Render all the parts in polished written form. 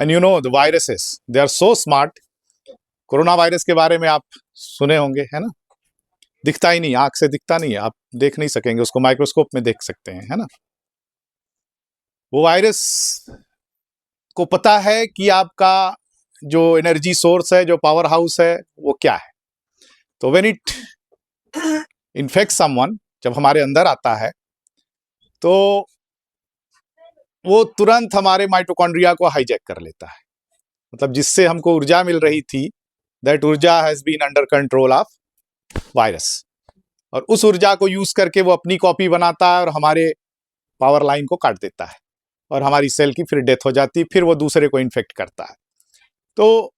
And you know the viruses, they are so smart. Corona virus के बारे में आप सुने होंगे, है ना. दिखता ही नहीं, आंख से दिखता नहीं है, आप देख नहीं सकेंगे उसको, माइक्रोस्कोप में देख सकते हैं, है ना. वो वायरस को पता है कि आपका जो एनर्जी सोर्स है, जो पावर हाउस है, वो क्या है. तो व्हेन इट इन्फेक्ट समवन, जब हमारे अंदर आता है, तो वो तुरंत हमारे माइटोकॉन्ड्रिया को हाईजैक कर लेता है. मतलब जिससे हमको ऊर्जा मिल रही थी, दैट ऊर्जा has been under control of virus. और उस ऊर्जा को यूज करके वो अपनी कॉपी बनाता है और हमारे पावर लाइन को काट देता है और हमारी सेल की फिर डेथ हो जाती है, फिर वो दूसरे को इन्फेक्ट करता है. तो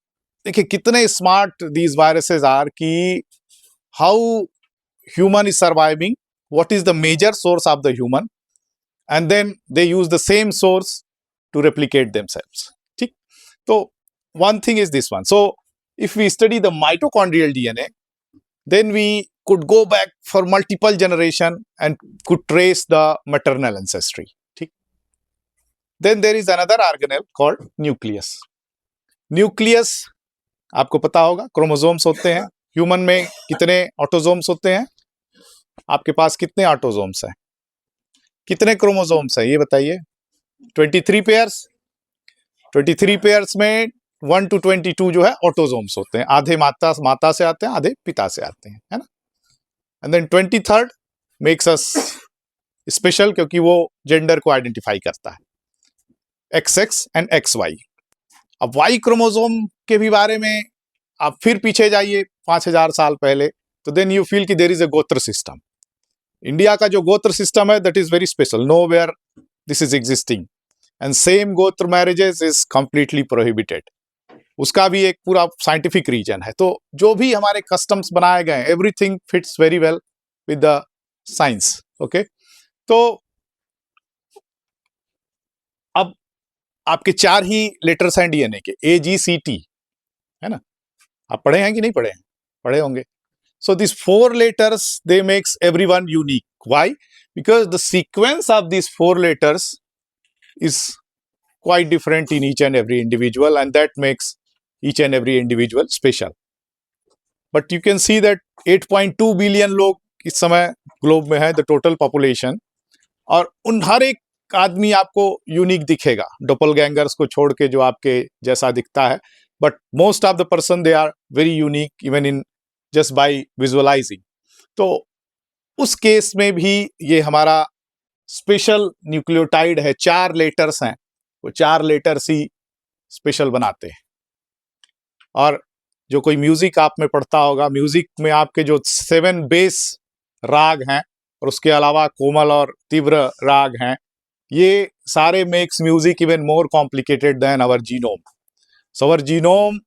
देखिए कितने स्मार्ट दीज वायरसेस आर, कि how human is surviving, what is the major source of the human, and then they use the same source to replicate themselves. ठीक. तो one thing is this one. So if we study the mitochondrial DNA, then we could go back for multiple generation and could trace the maternal ancestry. ठीक. Then there is another organelle called nucleus. Nucleus आपको पता होगा, chromosomes होते हैं. Human में कितने autosomes होते हैं? आपके पास कितने ऑटोसोम्स हैं? कितने क्रोमोसोम्स हैं ये बताइए. 23 पेयर्स. 23 पेयर्स में 1 to 22 जो है ऑटोसोम्स होते हैं. आधे माता से आते हैं, आधे पिता से आते हैं, है ना. And then 23rd makes us special, क्योंकि वो जेंडर को आइडेंटिफाई करता है, XX एंड XY. अब Y क्रोमोसोम के भी बारे में आप फिर पीछे जाइए 5000 साल पहले, तो देन यू फील कि there is a gotra system. India का जो गोत्र सिस्टम है, that is very special. Nowhere this is existing. And same gotra marriages is completely prohibited. उसका भी एक पूरा साइंटिफिक रीजन है. तो जो भी हमारे कस्टम्स बनाए गए, everything fits very well with the science. Okay. तो अब आपके 4 ही लेटर्स हैं डीएनए के, AGCT, है ना. आप पढ़े हैं कि नहीं पढ़े हैं? पढ़े होंगे. So these 4 letters, they makes everyone unique. Why? Because the sequence of these 4 letters is quite different in each and every individual, and that makes each and every individual special. But you can see that 8.2 billion लोग इस समय globe में है, the total population. और उन हर एक आदमी आपको यूनिक दिखेगा, डोपलगैंगर्स को छोड़ के जो आपके जैसा दिखता है. But most of the person they are very unique even in just by visualising. तो उस केस में भी ये हमारा स्पेशल न्यूक्लियोटाइड है, 4 लेटर्स हैं, वो 4 लेटर्स ही स्पेशल बनाते हैं. और जो कोई म्यूजिक आप में पढ़ता होगा, म्यूजिक में आपके जो 7 बेस राग हैं और उसके अलावा कोमल और तीव्र राग हैं, ये सारे makes music even more complicated than our genome. So our genome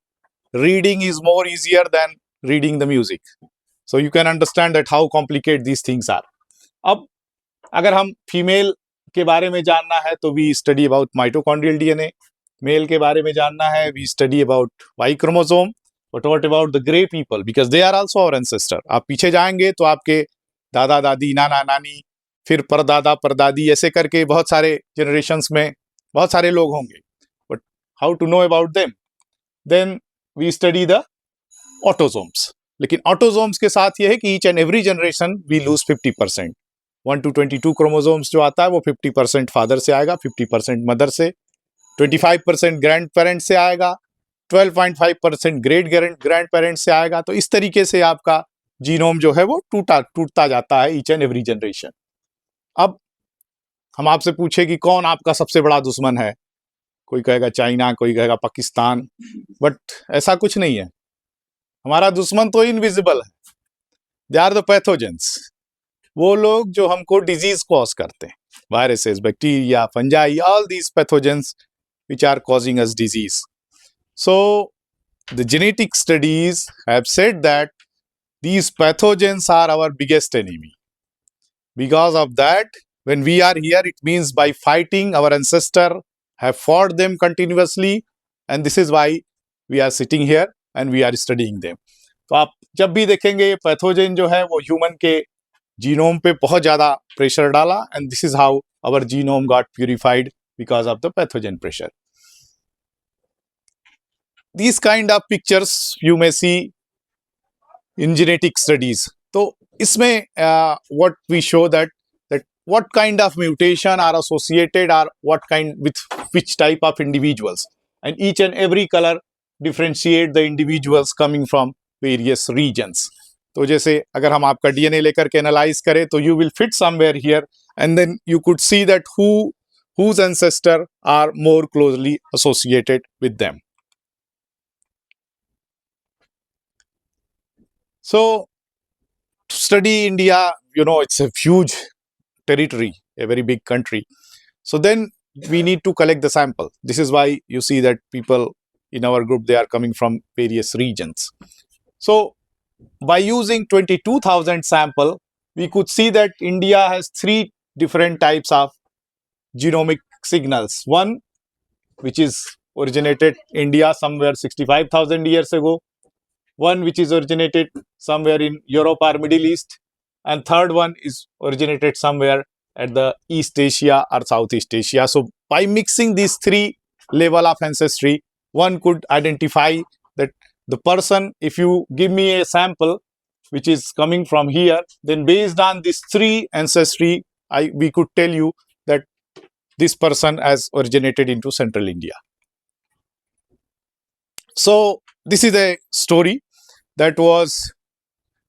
reading is more easier than reading the music. So you can understand that how complicated these things are. अब अगर हम फीमेल के बारे में जानना है तो we study about mitochondrial DNA. Male के बारे में जानना है, we study about Y chromosome. But what about the grey people, because they are also our ancestor. आप पीछे जाएंगे तो आपके दादा दादी, नाना नानी, फिर परदादा परदादी, ऐसे करके बहुत सारे जनरेशंस में बहुत सारे लोग होंगे. But how to know about them? Then we study the autosomes. लेकिन ऑटोसोम्स के साथ ये है कि each and every generation we lose 50%. 1 to 22 chromosomes जो आता है वो 50% फादर से आएगा, 50% मदर से, 25% ग्रैंड पेरेंट्स से आएगा, 12.5% ग्रेट ग्रैंड पेरेंट्स से आएगा. तो इस तरीके से आपका जीनोम जो है वो टूटता जाता है ईच एंड एवरी जनरेशन. अब हम आपसे पूछे कि कौन आपका सबसे बड़ा दुश्मन है, कोई कहेगा चाइना, कोई कहेगा पाकिस्तान. बट ऐसा कुछ नहीं है. हमारा दुश्मन तो इनविजिबल है. They are the pathogens. वो लोग जो हमको डिजीज कॉज करते हैं, viruses, bacteria, fungi, all these pathogens which are causing us disease. So the genetic studies have said that these pathogens are our biggest enemy. Because of that, when we are here, it means by fighting, our ancestor have fought them continuously, and this is why we are sitting here and we are studying them. तो आप जब भी देखेंगे pathogen जो है वो human के genome पे बहुत ज़्यादा प्रेशर डाला, and this is how our genome got purified because of the pathogen pressure. these kind of pictures you may see in genetic studies. तो इसमें what we show that what kind of mutation are associated or what kind with which type of individuals, and each and every color differentiate the individuals coming from various regions. तो जैसे अगर हम आपका DNA लेकर के analyse करें तो you will fit somewhere here and then you could see that whose ancestor are more closely associated with them. So to study India, it's a huge territory, a very big country. So then we need to collect the sample. This is why you see that people in our group, they are coming from various regions. So by using 22,000 sample, we could see that India has 3 different types of genomic signals. One, which is originated India somewhere 65,000 years ago. One which is originated somewhere in Europe or Middle East. And third one is originated somewhere at the East Asia or Southeast Asia. So by mixing these 3 level of ancestry, one could identify that the person, if you give me a sample which is coming from here, then based on these 3 ancestry, we could tell you that this person has originated into Central India. So this is a story that was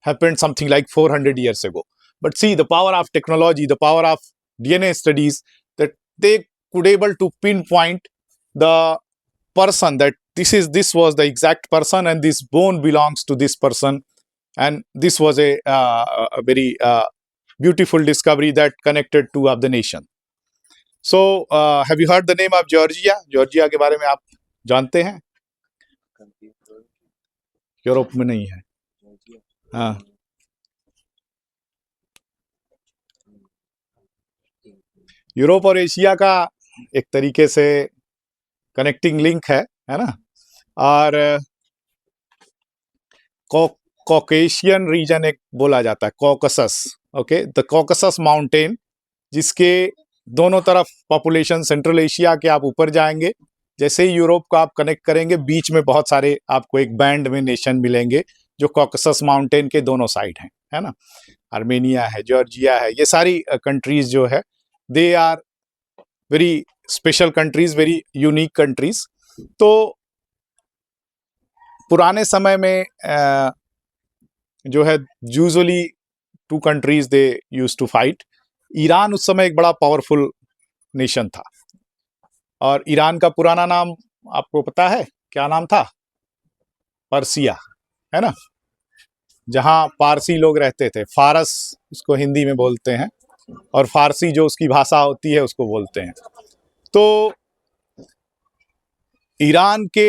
happened something like 400 years ago. But see the power of technology, the power of DNA studies, that they could able to pinpoint the person, that this was the exact person and this bone belongs to this person. And this was a very beautiful discovery that connected 2 of the nation. So have you heard the name of Georgia? Georgia के बारे में आप जानते हैं? Europe में नहीं है. हाँ. यूरोप और एशिया का एक तरीके से कनेक्टिंग लिंक है ना. और कॉकेशियन रीजन एक बोला जाता है, Caucasus. Okay, the Caucasus mountain, जिसके दोनों तरफ पॉपुलेशन, सेंट्रल एशिया के आप ऊपर जाएंगे, जैसे ही यूरोप को आप कनेक्ट करेंगे, बीच में बहुत सारे आपको एक बैंड में नेशन मिलेंगे जो कॉकसस माउंटेन के दोनों साइड हैं, है ना. आर्मेनिया है, जॉर्जिया है, ये सारी कंट्रीज जो है, they are very special countries, very unique countries. तो पुराने समय में जो है usually 2 countries they use to fight. Iran उस समय एक बड़ा पावरफुल नेशन था, और ईरान का पुराना नाम आपको पता है क्या नाम था? पर्सिया, है ना, जहां पारसी लोग रहते थे. फारस उसको हिंदी में बोलते हैं, और फारसी जो उसकी भाषा होती है उसको बोलते हैं. तो ईरान के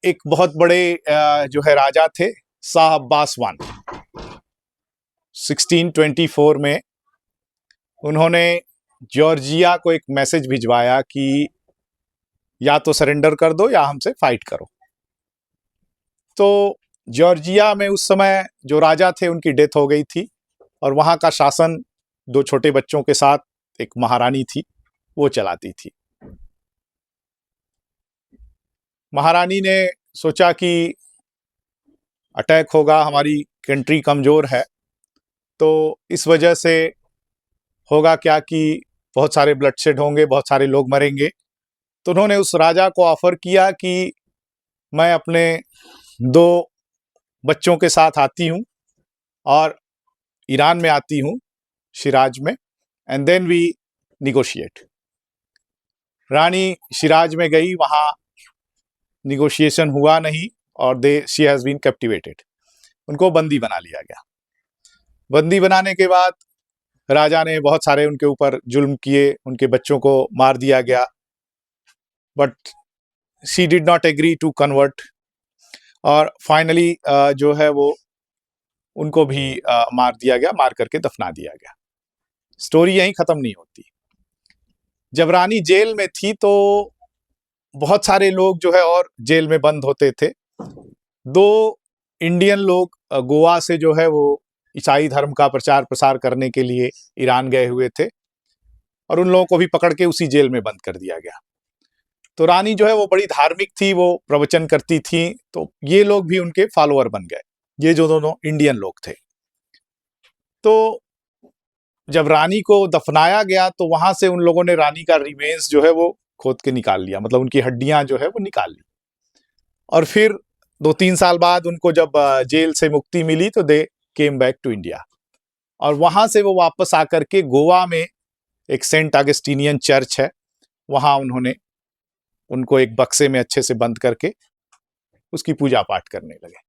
एक बहुत बड़े जो है राजा थे, शाह अब्बास I. 1624 में उन्होंने जॉर्जिया को एक मैसेज भिजवाया कि या तो सरेंडर कर दो या हमसे फाइट करो. तो जॉर्जिया में उस समय जो राजा थे उनकी डेथ हो गई थी, और वहां का शासन 2 छोटे बच्चों के साथ एक महारानी थी, वो चलाती थी. महारानी ने सोचा कि अटैक होगा, हमारी कंट्री कमजोर है, तो इस वजह से होगा क्या कि बहुत सारे ब्लडशेड होंगे, बहुत सारे लोग मरेंगे. तो उन्होंने उस राजा को ऑफर किया कि मैं अपने 2 बच्चों के साथ आती हूँ और ईरान में आती हूँ, शिराज में, एंड देन वी निगोशिएट. रानी शिराज में गई, वहाँ निगोशिएशन हुआ नहीं, और शी हैज बीन कैप्टिवेटेड. उनको बंदी बना लिया गया. बंदी बनाने के बाद राजा ने बहुत सारे उनके ऊपर जुल्म किए, उनके बच्चों को मार दिया गया. But she did not agree to convert, और फाइनली जो है वो उनको भी मार दिया गया, मार करके दफना दिया गया. स्टोरी यहीं खत्म नहीं होती. जब रानी जेल में थी तो बहुत सारे लोग जो है और जेल में बंद होते थे. 2 इंडियन लोग गोवा से जो है वो ईसाई धर्म का प्रचार प्रसार करने के लिए ईरान गए हुए थे, और उन लोगों को भी पकड़ के उसी जेल में बंद कर दिया गया. तो रानी जो है वो बड़ी धार्मिक थी, वो प्रवचन करती थी, तो ये लोग भी उनके फॉलोअर बन गए, ये जो दोनों इंडियन लोग थे। तो जब रानी को दफनाया गया तो वहां से उन लोगों ने रानी का रिमेन्स जो है वो खोद के निकाल लिया, मतलब उनकी हड्डियां जो है वो निकाल ली। और फिर 2-3 साल बाद उनको जब जेल से मुक्ति मिली तो दे केम बैक टू इंडिया, और वहां से वो वापस आकर के गोवा में एक सेंट अगस्टिनियन चर्च है, वहां उन्होंने उनको एक बक्से में अच्छे से बंद करके उसकी पूजा पाठ करने लगे।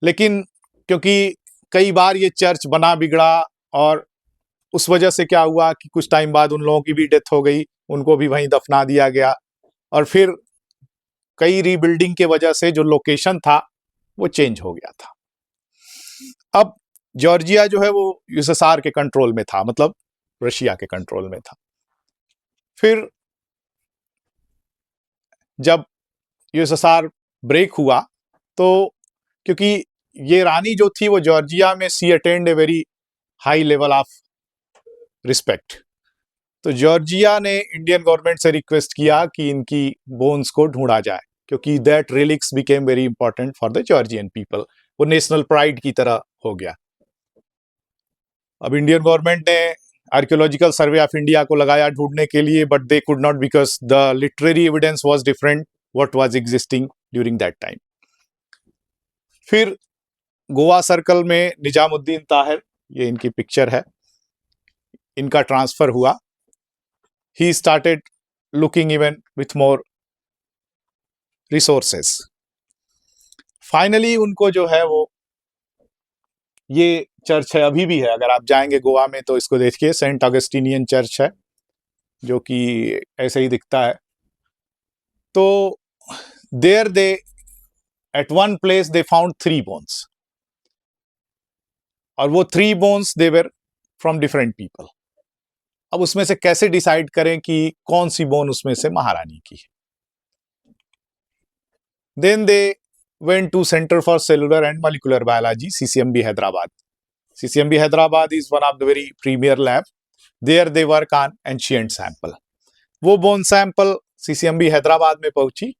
लेकिन क्योंकि कई बार ये चर्च बना बिगड़ा, और उस वजह से क्या हुआ कि कुछ टाइम बाद उन लोगों की भी डेथ हो गई, उनको भी वहीं दफना दिया गया, और फिर कई रीबिल्डिंग के वजह से जो लोकेशन था वो चेंज हो गया था। अब जॉर्जिया जो है वो यूएसएसआर के कंट्रोल में था, मतलब रशिया के कंट्रोल में था। फिर जब यूएसएसआर ब्रेक हुआ तो क्योंकि ये रानी जो थी वो जॉर्जिया में she attend a very high level of respect, तो जॉर्जिया ने इंडियन गवर्नमेंट से रिक्वेस्ट किया कि इनकी बोन्स को ढूंढा जाए, क्योंकि that relics became very important for the Georgian people, वो नेशनल प्राइड की तरह हो गया। अब इंडियन गवर्नमेंट ने आर्कियोलॉजिकल सर्वे ऑफ इंडिया को लगाया ढूंढने के लिए, but they could not because the literary evidence was different what was existing during that time. फिर गोवा सर्कल में निजामुद्दीन ताहिर, ये इनकी पिक्चर है, इनका ट्रांसफर हुआ। He started looking even with more resources. Finally उनको जो है वो ये चर्च है, अभी भी है, अगर आप जाएंगे गोवा में तो इसको देखिए, सेंट अगस्टिनियन चर्च है जो कि ऐसे ही दिखता है। तो there they at one place they found 3 bones, और वो 3 bones they were from different people. अब उसमें से कैसे डिसाइड करें कि कौन सी बोन उसमें से महारानी की है? Then they went to Center for Cellular and Molecular Biology, CCMB Hyderabad. CCMB Hyderabad is one of the very premier lab. There they work on ancient sample. वो बोन सैंपल CCMB हैदराबाद में पहुंची।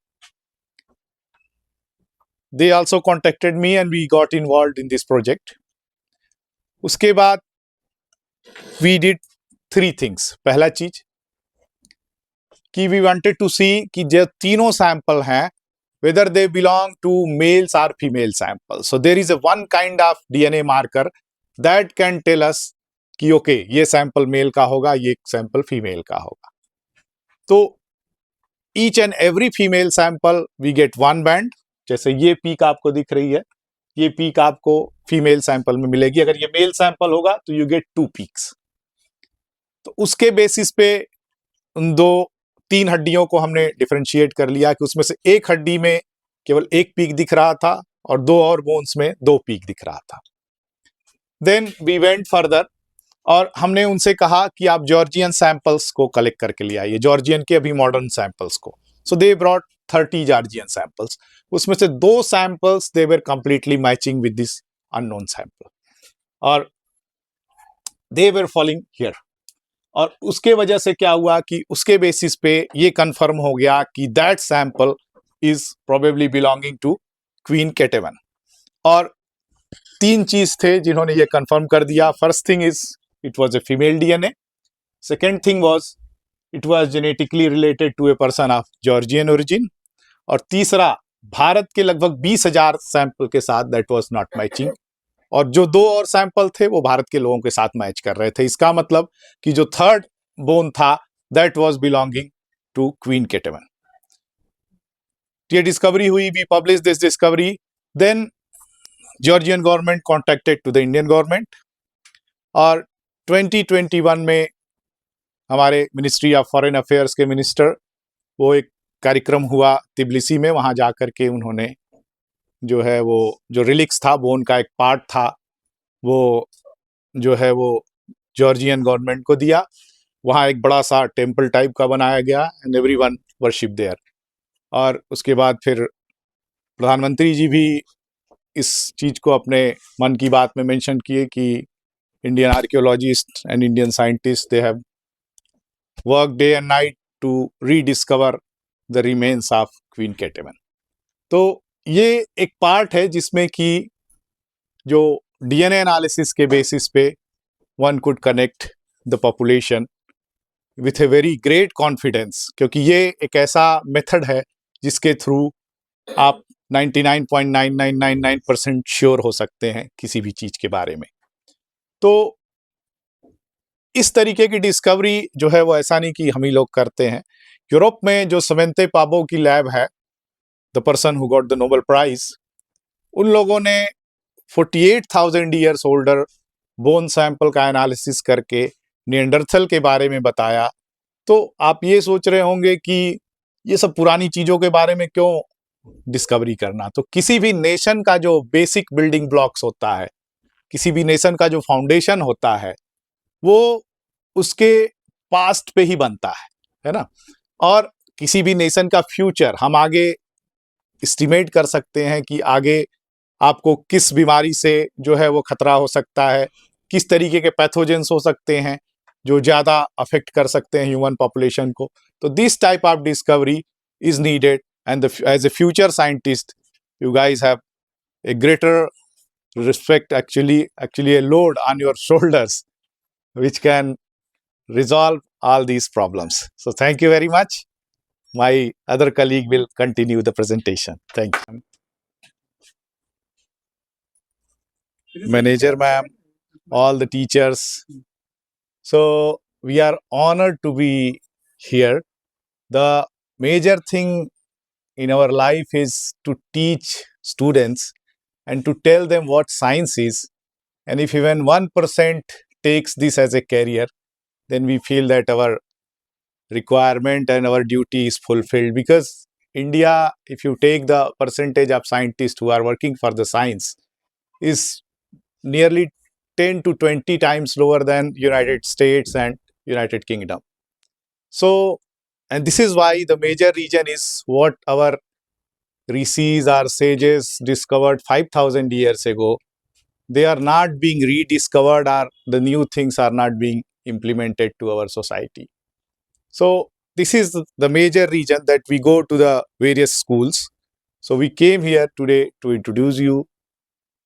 They also contacted me and we got involved in this project. उसके बाद we did 3 things. पहला चीज कि we wanted to see कि जो तीनों सैंपल हैं whether they belong to males or female samples. So there is a one kind of DNA marker that can tell us कि ओके ये सैंपल मेल का होगा, ये सैंपल फीमेल का होगा। तो each and every female sample we get 1 band, जैसे ये पीक आपको दिख रही है, ये पीक आपको फीमेल सैंपल में मिलेगी। अगर ये मेल सैंपल होगा तो यू गेट 2 पीक्स। तो उसके बेसिस पे उन 3 हड्डियों को हमने डिफरेंशिएट कर लिया कि उसमें से एक हड्डी में केवल 1 पीक दिख रहा था और 2 और बोन्स में 2 पीक दिख रहा था। देन वी वेंट फर्दर, और हमने उनसे कहा कि आप जॉर्जियन सैंपल्स को कलेक्ट करके ले आइए, जॉर्जियन के अभी मॉडर्न सैंपल्स को। सो दे ब्रॉट 30 जॉर्जियन सैंपल्स। उसमें से 2 samples they were completely matching with this unknown sample, और दे वर फॉलिंग हियर। और उसके वजह से क्या हुआ कि उसके बेसिस पे ये कंफर्म हो गया कि that sample is probably belonging to Queen Ketevan. और 3 चीज थे जिन्होंने ये कंफर्म कर दिया। First thing is it was a female DNA, second thing was it was genetically related to a person of Georgian origin, और तीसरा भारत के लगभग 20,000 सैंपल के साथ दैट वाज नॉट मैचिंग, और जो 2 और सैंपल थे वो भारत के लोगों के साथ मैच कर रहे थे। इसका मतलब कि जो थर्ड बोन था that was belonging to Queen Ketevan. ये डिस्कवरी हुई, we publish this discovery, then Georgian government contacted to the Indian government, और 2021 में हमारे मिनिस्ट्री ऑफ फॉरेन अफेयर्स के मिनिस्टर, वो एक कार्यक्रम हुआ तिबलिसी में, वहां जाकर के उन्होंने जो है वो जो रिलिक्स था, बोन का एक पार्ट था, वो जो है वो जॉर्जियन गवर्नमेंट को दिया। वहाँ एक बड़ा सा टेम्पल टाइप का बनाया गया एंड एवरीवन वर्शिप देयर। और उसके बाद फिर प्रधानमंत्री जी भी इस चीज़ को अपने मन की बात में मेंशन किए कि Indian archaeologist and Indian scientist they have work day and night to rediscover the remains of Queen Ketevan. तो ये एक पार्ट है जिसमें कि जो डीएनए एनालिसिस के बेसिस पे one could connect the population with a very great confidence, क्योंकि ये एक ऐसा मेथड है जिसके थ्रू आप 99.9999% श्योर हो सकते हैं किसी भी चीज के बारे में। तो इस तरीके की डिस्कवरी जो है वो ऐसा नहीं कि हम ही लोग करते हैं। यूरोप में जो सेवेंते पाबो की लैब है, the person who got the Nobel prize, उन लोगों ने 48,000 ईयर्स ओल्डर बोन सैंपल का एनालिसिस करके निएंडरथल के बारे में बताया। तो आप ये सोच रहे होंगे कि ये सब पुरानी चीजों के बारे में क्यों डिस्कवरी करना। तो किसी भी नेशन का जो बेसिक बिल्डिंग ब्लॉक्स होता है, किसी भी नेशन का जो फाउंडेशन होता है, वो उसके पास्ट पे ही बनता है ना। और किसी भी नेशन का फ्यूचर हम आगे एस्टिमेट कर सकते हैं कि आगे आपको किस बीमारी से जो है वो खतरा हो सकता है, किस तरीके के पैथोजेंस हो सकते हैं जो ज़्यादा अफेक्ट कर सकते हैं ह्यूमन पॉपुलेशन को। तो this type of discovery is needed, and as a future scientist you guys have a greater respect, actually a load on your shoulders which can resolve all these problems. So thank you very much. My other colleague will continue the presentation. Thank you. Manager ma'am, all the teachers. So we are honored to be here. The major thing in our life is to teach students and to tell them what science is. And if even 1% takes this as a career, then we feel that our requirement and our duty is fulfilled. Because India, if you take the percentage of scientists who are working for the science, is nearly 10 to 20 times lower than United States and United Kingdom. So, and this is why the major reason is what our rishis or sages discovered 5,000 years ago. They are not being rediscovered, or the new things are not being implemented to our society. So this is the major reason that we go to the various schools. So we came here today to introduce you,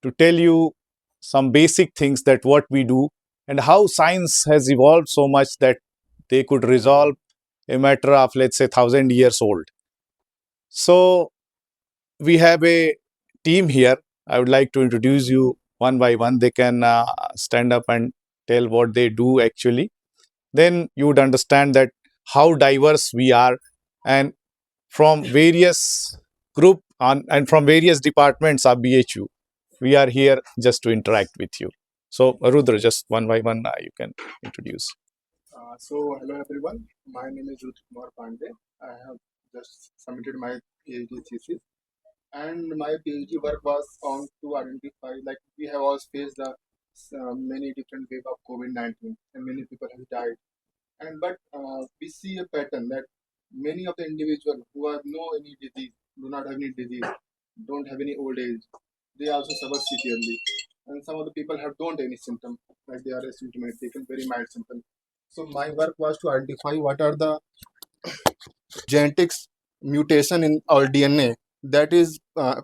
to tell you some basic things that what we do and how science has evolved so much that they could resolve a matter of, let's say, 1,000 years old. So we have a team here. I would like to introduce you one by one. They can stand up and tell what they do actually. Then you would understand that how diverse we are, and from various group and from various departments of BHU, we are here just to interact with you. So Rudra, just one by one you can introduce. Hello everyone. My name is Rudra Kumar Pandey. I have just submitted my PhD thesis, and my PhD work was on to identify, like, we have all faced the many different wave of COVID-19, and many people have died. And but we see a pattern that many of the individuals who have no any disease, do not have any disease, don't have any old age, they also suffer severely. And some of the people don't any symptom, like they are asymptomatic and very mild symptoms. So my work was to identify what are the genetics mutation in our DNA that is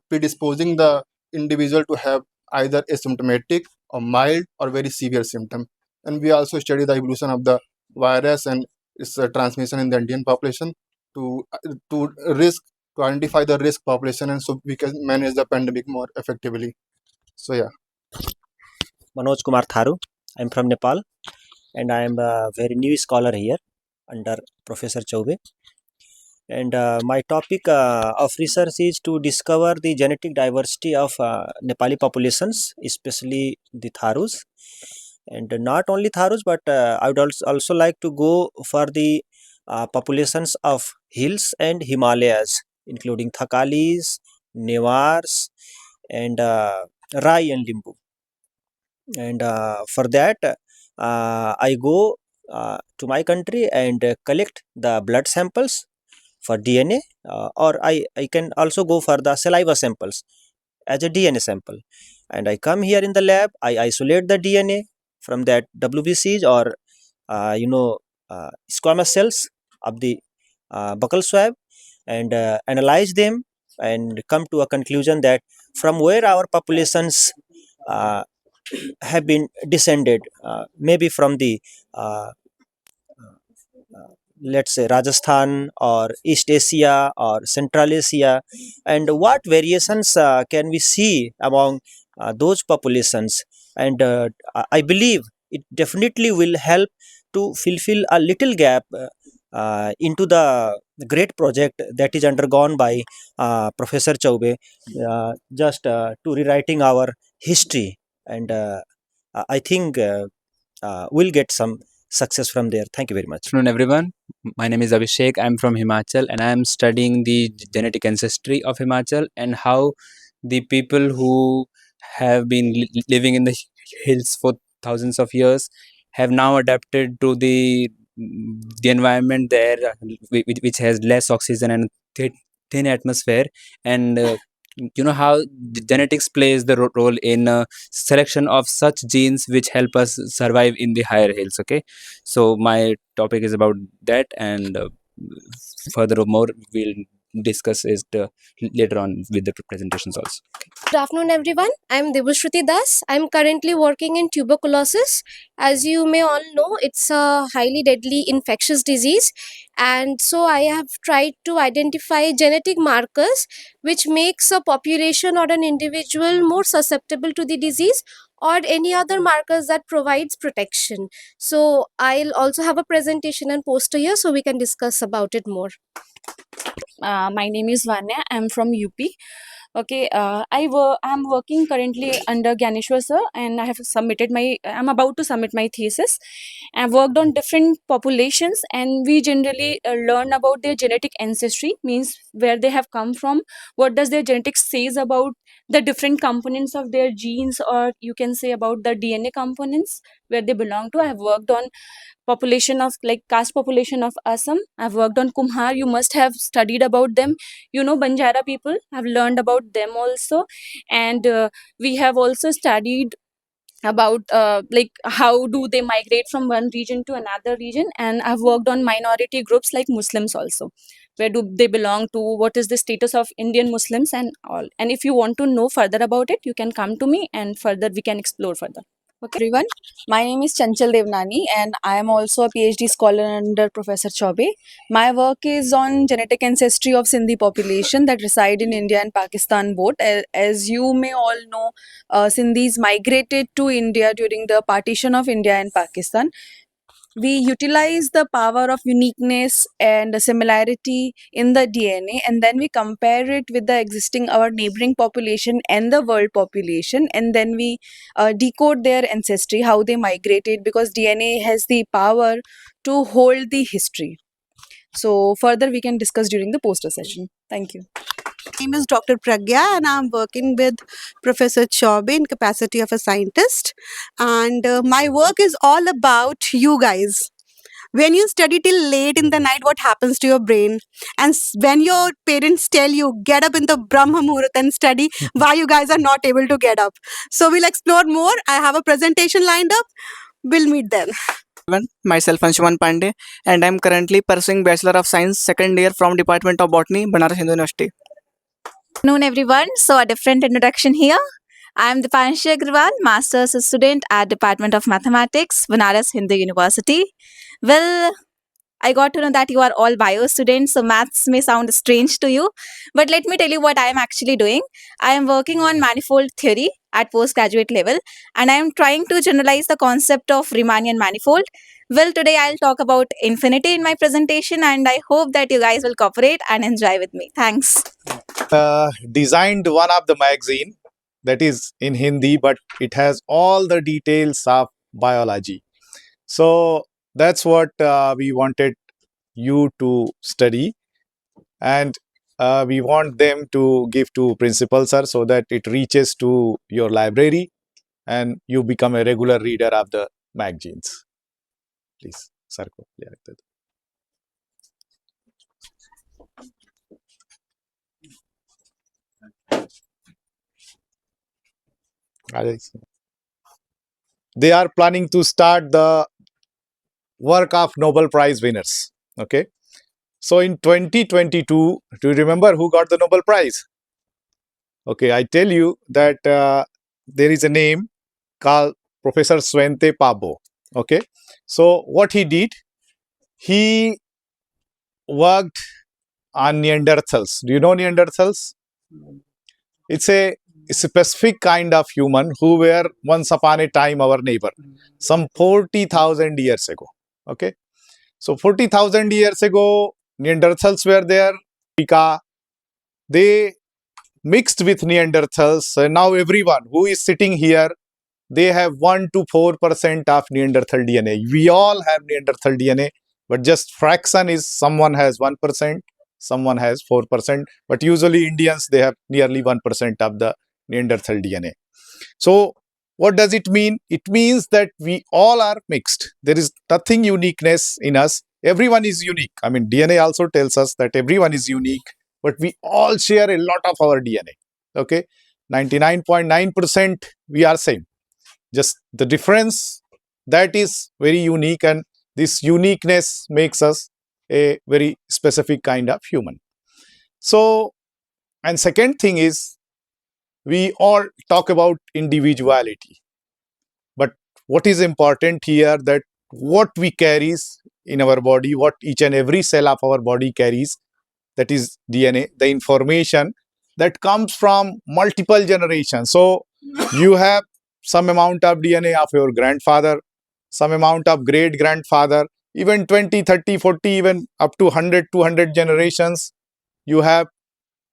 predisposing the individual to have either asymptomatic or mild or very severe symptom. And we also study the evolution of the virus and its transmission in the Indian population to risk to identify the risk population, and so we can manage the pandemic more effectively. So yeah. Manoj Kumar Tharu. I'm from Nepal, and I am a very new scholar here under Professor Chaube. And my topic of research is to discover the genetic diversity of Nepali populations, especially the Tharus. And not only Tharus, but I would also like to go for the populations of hills and Himalayas, including Thakalis, Newars, and Rai and Limbu. And for that, I go to my country and collect the blood samples for DNA, or I can also go for the saliva samples as a DNA sample. And I come here in the lab, I isolate the DNA from that WBCs or squamous cells of the buccal swab and analyze them and come to a conclusion that from where our populations uh, have been descended, maybe from the uh, let's say Rajasthan or East Asia or Central Asia, and what variations can we see among those populations? And I believe it definitely will help to fulfill a little gap into the great project that is undergone by Professor Chaube, just to rewriting our history. And I think we'll get some success from there. Thank you very much. Afternoon, everyone. My name is Abhishek. I'm from Himachal and I am studying the genetic ancestry of Himachal and how the people who have been living in the hills for thousands of years have now adapted to the environment there, which has less oxygen and thin atmosphere. And you know how the genetics plays the role in selection of such genes which help us survive in the higher hills. Okay, so my topic is about that, and furthermore we'll discuss it later on with the presentations also. Good afternoon, everyone. I'm Debashruti Das. I'm currently working in tuberculosis. As you may all know, it's a highly deadly infectious disease. And so I have tried to identify genetic markers which makes a population or an individual more susceptible to the disease or any other markers that provides protection. So I'll also have a presentation and poster here so we can discuss about it more. My name is Vanya. I'm from UP. Okay, I'm working currently under Gyaneshwar sir, and I'm about to submit my thesis. I've worked on different populations, and we generally learn about their genetic ancestry, means where they have come from, what does their genetics says about the different components of their genes, or you can say about the DNA components where they belong to. I have worked on population of like caste population of Assam. I've worked on Kumhar. You must have studied about them. You know, Banjara people. I've learned about them also, and we have also studied about like how do they migrate from one region to another region. And I've worked on minority groups like Muslims also. Where do they belong to? What is the status of Indian Muslims and all? And if you want to know further about it, you can come to me and further we can explore further. Okay. Everyone, my name is Chanchal Devnani and I am also a PhD scholar under Professor Chaube. My work is on genetic ancestry of Sindhi population that reside in India and Pakistan both. As you may all know, Sindhis migrated to India during the partition of India and Pakistan. We utilize the power of uniqueness and similarity in the DNA, and then we compare it with the existing our neighboring population and the world population, and then we decode their ancestry, how they migrated, because DNA has the power to hold the history. So further we can discuss during the poster session. Thank you. My name is Dr. Pragya and I'm working with Professor Chaube in capacity of a scientist. And my work is all about you guys. When you study till late in the night, what happens to your brain? And when your parents tell you, get up in the Brahma Muhurat and study, why you guys are not able to get up. So we'll explore more. I have a presentation lined up. We'll meet then. Myself Anshuman Pandey and I am currently pursuing Bachelor of Science second year from Department of Botany, Banaras Hindu University. Afternoon, everyone. So, a different introduction here. I am Dipanshi Agrawal, Master's student at Department of Mathematics, Banaras Hindu University. Well, I got to know that you are all bio students, so maths may sound strange to you. But let me tell you what I am actually doing. I am working on manifold theory at postgraduate level, and I am trying to generalize the concept of Riemannian manifold. Well, today I'll talk about infinity in my presentation, and I hope that you guys will cooperate and enjoy with me. Thanks. Designed one of the magazine that is in Hindi, but it has all the details of biology. So that's what we wanted you to study, and we want them to give to principal sir so that it reaches to your library and you become a regular reader of the magazines. Please, sir. को ले आते दो. They are planning to start the work of Nobel Prize winners. Okay, So in 2022, do you remember who got the Nobel Prize? Okay, I tell you that there is a name called Professor Svante Pabo. Okay, so what he did, he worked on Neanderthals. Do you know Neanderthals? It's a specific kind of human who were once upon a time our neighbor, some 40,000 years ago. Okay, so 40,000 years ago, Neanderthals were there. They mixed with Neanderthals. So now everyone who is sitting here, they have 1 to 4% of Neanderthal DNA. We all have Neanderthal DNA, but just fraction is someone has 1%, someone has 4%. But usually Indians, they have nearly 1% of the Neanderthal DNA. So what does it mean? It means that we all are mixed. There is nothing uniqueness in us. Everyone is unique. I mean, DNA also tells us that everyone is unique, but we all share a lot of our DNA. Okay, 99.9% we are same. Just the difference, that is very unique, and this uniqueness makes us a very specific kind of human. So, and second thing is, we all talk about individuality, but what is important here, that what we carries in our body, what each and every cell of our body carries, that is DNA, the information that comes from multiple generations. So you have some amount of DNA of your grandfather, some amount of great grandfather, even 20, 30, 40, even up to 100, 200 generations, you have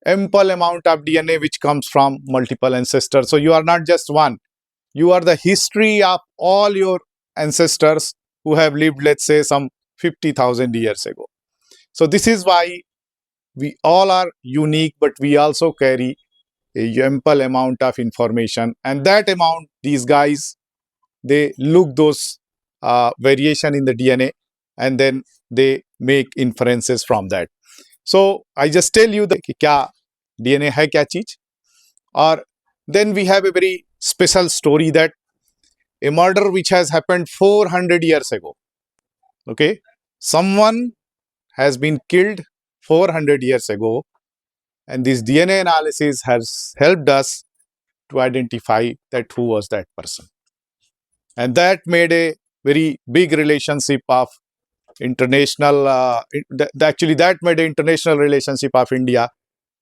ample amount of DNA which comes from multiple ancestors. So you are not just one. You are the history of all your ancestors who have lived, let's say, some 50,000 years ago. So this is why we all are unique, but we also carry a ample amount of information. And that amount, these guys, they look those variation in the DNA, and then they make inferences from that. So I just tell you that kya DNA hai kya cheez. Or then we have a very special story, that a murder which has happened 400 years ago. Okay, someone has been killed 400 years ago, and this DNA analysis has helped us to identify that who was that person. And that made a very big relationship of international, actually that made an international relationship of India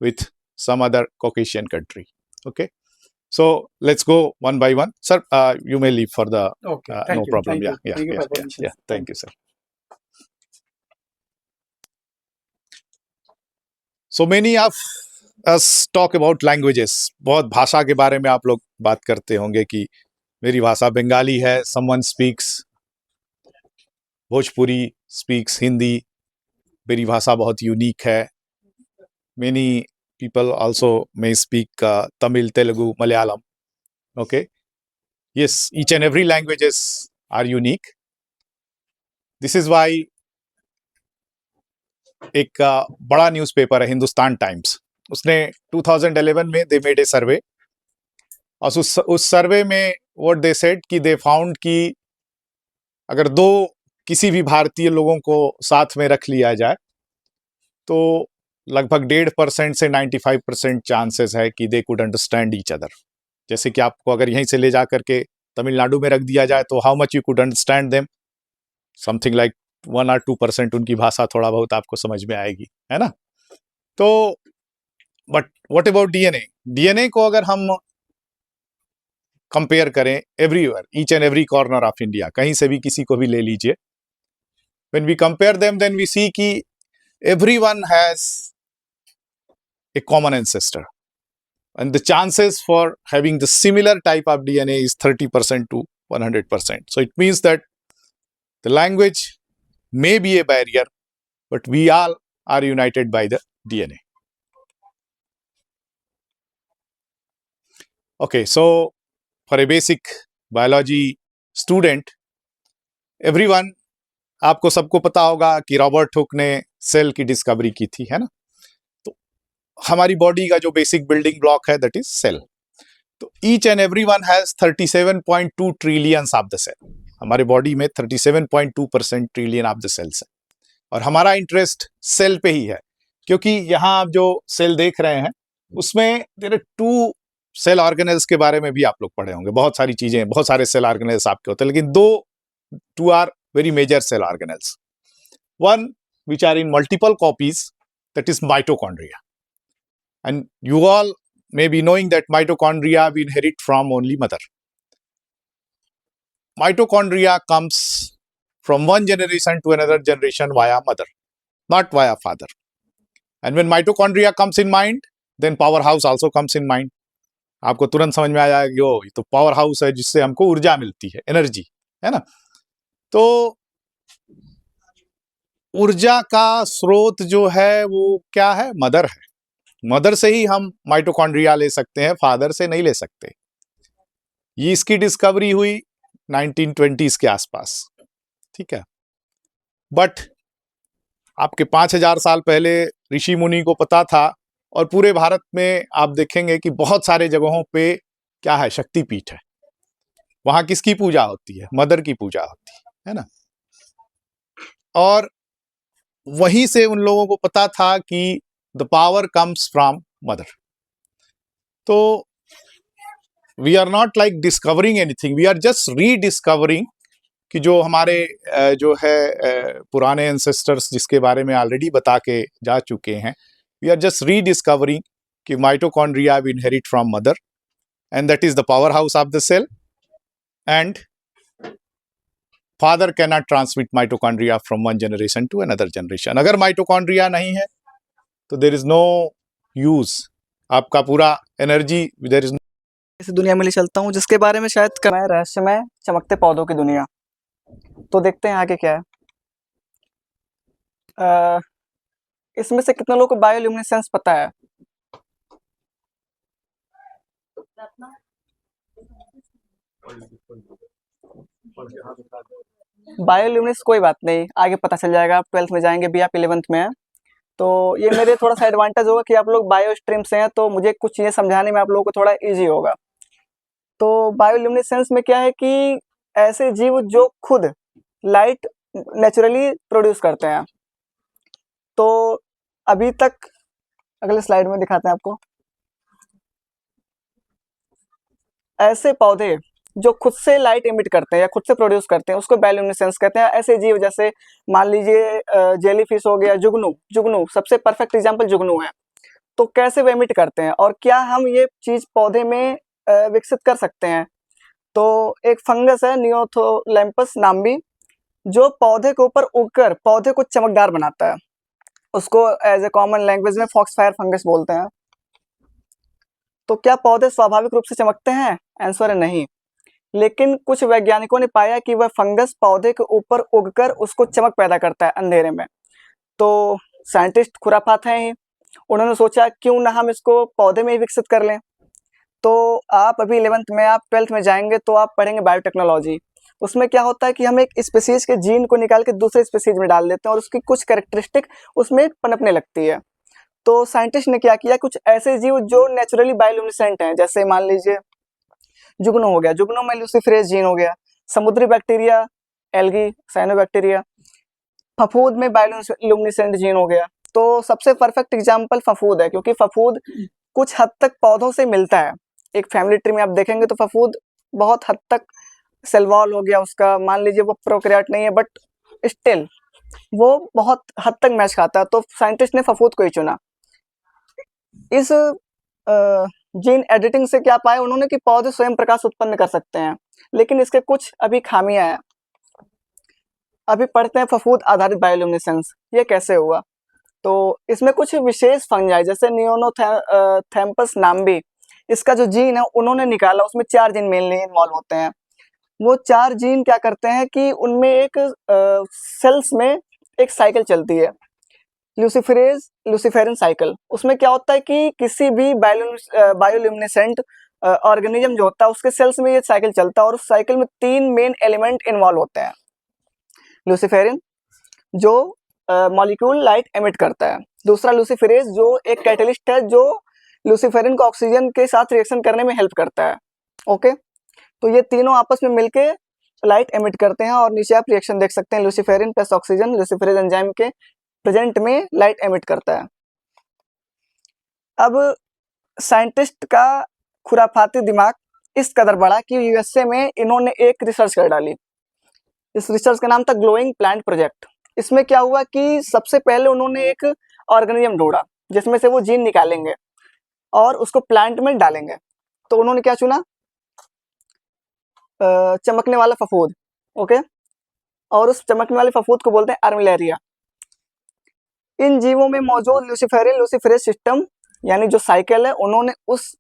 with some other Caucasian country. Okay, so let's go one by one. Sir, you may leave for the, Okay, no problem. Thank you. Thank you for permission. Thank you, sir. So many of us talk about languages. बहुत भाषा के बारे में आप लोग बात करते होंगे कि मेरी भाषा बंगाली है, someone speaks Bhojpuri, speaks Hindi, मेरी भाषा बहुत यूनिक है. Many people also may speak Tamil, Telugu, Malayalam. Okay. Yes, each and every languages are unique. This is why एक बड़ा न्यूज़पेपर है हिंदुस्तान टाइम्स, उसने 2011 में दे मेड ए सर्वे, और उस सर्वे में व्हाट दे सेड कि दे फाउंड कि अगर दो किसी भी भारतीय लोगों को साथ में रख लिया जाए तो लगभग 1.5% से 95% चांसेस है कि they could understand each other. जैसे कि आपको अगर यहीं से ले जा करके तमिलनाडु में रख दिया जाए तो how much you could understand them, something like 1 or 2% उनकी भाषा थोड़ा बहुत आपको समझ में आएगी, है ना. तो but what about DNA. DNA को अगर हम कंपेयर करें everywhere, each and every corner of India, कहीं से भी किसी को भी ले लीजिए, when we compare them then we see कि everyone has a common ancestor, and the chances for having the similar type of DNA is 30% to 100%. So it means that the language may be a barrier, but we all are united by the DNA. Okay, so for a basic biology student, everyone, आपको सबको पता होगा कि Robert Hooke ने cell की discovery की थी, है ना. हमारी बॉडी का जो बेसिक बिल्डिंग ब्लॉक है दैट इज सेल. तो each and everyone has 37.2 trillions of the cell. हमारे बॉडी में 37.2% ट्रिलियन ऑफ द सेल्स है. और हमारा इंटरेस्ट सेल पे ही है, क्योंकि यहाँ आप जो सेल देख रहे हैं उसमें देयर आर 2 सेल ऑर्गेनेल्स के बारे में भी आप लोग पढ़े होंगे। बहुत सारी चीजें, बहुत सारे सेल ऑर्गेनेल्स आपके होते हैं, लेकिन 2 are very major cell organelles. One which are in multiple copies, that is mitochondria. And you all may be knowing that mitochondria we inherit from only mother. Mitochondria comes from one generation to another generation via mother, not via father. And when mitochondria comes in mind, then powerhouse also comes in mind. आपको तुरंत समझ में आ जाएगा, यो ये तो power house है जिससे हमको ऊर्जा मिलती है, एनर्जी, है ना। तो ऊर्जा का स्रोत जो है वो क्या है? मदर है। मदर से ही हम माइटोकॉन्ड्रिया ले सकते हैं, फादर से नहीं ले सकते। ये इसकी डिस्कवरी हुई 1920s के आसपास, ठीक है। बट आपके 5000 साल पहले ऋषि मुनि को पता था, और पूरे भारत में आप देखेंगे कि बहुत सारे जगहों पे क्या है, शक्तिपीठ है। वहां किसकी पूजा होती है? मदर की पूजा होती है ना। और वहीं से उन लोगों को पता था कि the power comes from mother. तो we are not like discovering anything, we are just rediscovering कि जो हमारे जो है पुराने एंसेस्टर्स जिसके बारे में ऑलरेडी बता के जा चुके हैं, वी आर जस्ट रीडिस्कवरिंग कि mitochondria we inherit from mother and that is the power house of the cell, and father can not transmit mitochondria from one generation to another generation. अगर mitochondria नहीं है तो there is no use, आपका पूरा energy, there is इस दुनिया में ले चलता हूँ जिसके बारे में शायद मैं रहस्यमय चमकते पौधों की दुनिया। तो देखते हैं आगे क्या है। इसमें से कितने लोगों को बायोल्यूमिनेसेंस पता है? बायोल्यूमिनेस कोई बात नहीं, आगे पता चल जाएगा, आप 12th में जाएंगे भी, आप 11th में हैं। तो ये मेरे थोड़ा सा एडवांटेज होगा कि आप लोग बायो स्ट्रीम से हैं, तो मुझे कुछ चीज़ें समझाने में आप लोगों को थोड़ा इजी होगा। तो बायोल्यूमिनेसेंस में क्या है कि ऐसे जीव जो खुद लाइट नेचुरली प्रोड्यूस करते हैं। तो अभी तक, अगले स्लाइड में दिखाते हैं आपको, ऐसे पौधे जो खुद से लाइट एमिट करते हैं या खुद से प्रोड्यूस करते हैं उसको बायोल्यूमिनेसेंस कहते हैं। ऐसे जीव जैसे मान लीजिए जेलीफिश हो गया, जुगनू, जुगनू सबसे परफेक्ट एग्जांपल जुगनू है। तो कैसे वे एमिट करते हैं और क्या हम ये चीज पौधे में विकसित कर सकते हैं? तो एक फंगस है नियोथोलैम्पस नाम्बी, जो पौधे के ऊपर उगकर पौधे को चमकदार बनाता है। उसको एज ए कॉमन लैंग्वेज में फॉक्सफायर फंगस बोलते हैं। तो क्या पौधे स्वाभाविक रूप से चमकते हैं? आंसर है नहीं। लेकिन कुछ वैज्ञानिकों ने पाया कि वह फंगस पौधे के ऊपर उगकर उसको चमक पैदा करता है अंधेरे में। तो साइंटिस्ट खुराफात हैं ही, उन्होंने सोचा क्यों ना हम इसको पौधे में ही विकसित कर लें। तो आप अभी 11th में, आप 12th में जाएंगे तो आप पढ़ेंगे बायोटेक्नोलॉजी। उसमें क्या होता है कि हम एक स्पीसीज के जीन को निकाल के दूसरे स्पीसीज में डाल देते हैं और उसकी कुछ कैरेक्टरिस्टिक उसमें पनपने लगती है। तो साइंटिस्ट ने क्या किया, कुछ ऐसे जीव जो नेचुरली बायोल्यूमिनेसेंट हैं, जैसे मान लीजिए जुगनू हो गया, जुगनू में लूसीफेरेज जीन हो गया, समुद्री बैक्टीरिया एल्गी साइनोबैक्टीरिया, फफूद में बायोल्यूमिनेसेंट जीन हो गया। तो सबसे परफेक्ट एग्जांपल फफूद है, क्योंकि फफूद कुछ हद तक पौधों से मिलता है। एक फैमिली ट्री में आप देखेंगे तो फफूद बहुत हद तक, सेल वॉल हो गया उसका, मान लीजिए वो प्रोकैरियोट नहीं है बट स्टिल वो बहुत हद तक मैच खाता है। तो साइंटिस्ट ने फफूद को ही चुना। इस जीन एडिटिंग से क्या पाया उन्होंने कि पौधे स्वयं प्रकाश उत्पन्न कर सकते हैं, लेकिन इसके कुछ अभी खामियां हैं। अभी पढ़ते हैं फफूद आधारित बायोल्यूमिनेसेंस, ये कैसे हुआ। तो इसमें कुछ विशेष फंजाई जैसे नियोनोथैम्पस नाम्बी, इसका जो जीन है उन्होंने निकाला, उसमें 4 जीन मेनली इन्वॉल्व होते हैं। वो 4 जीन क्या करते हैं कि उनमें एक सेल्स में एक साइकिल चलती है, लूसीफेरन साइकिल। उसमें क्या होता है कि किसी भी बायोल्यूमिनेसेंट ऑर्गेनिज्म जो होता है उसके सेल्स में ये साइकिल चलता है, और उस साइकिल में 3 मेन एलिमेंट इन्वॉल्व होते हैं। लूसीफेरिन जो मॉलिक्यूल लाइट एमिट करता है, दूसरा लूसीफेरेज जो एक कैटलिस्ट है जो लूसीफेरिन को ऑक्सीजन के साथ रिएक्शन करने में हेल्प करता है। ओके, तो ये तीनों आपस में मिलके लाइट एमिट करते हैं, और नीचे आप रिएक्शन देख सकते हैं, लूसीफेरिन प्लस ऑक्सीजन लूसीफेरेज एंजाइम के प्रेजेंट में लाइट एमिट करता है। अब साइंटिस्ट का खुराफाती दिमाग इस कदर बढ़ा कि यूएसए में इन्होंने एक रिसर्च कर डाली। इस रिसर्च का नाम था ग्लोइंग प्लांट प्रोजेक्ट। इसमें क्या हुआ कि सबसे पहले उन्होंने एक ऑर्गेनिज्म ढूंढा जिसमें से वो जीन निकालेंगे और उसको प्लांट में डालेंगे। तो उन्होंने क्या चुना, चमकने वाला फफूद, ओके, और उस चमकने वाले फफूद को बोलते हैं आर्मिलेरिया। इन जीवों में मौजूद लूसीफेरेज सिस्टम यानी जो साइकिल है, उन्होंने उस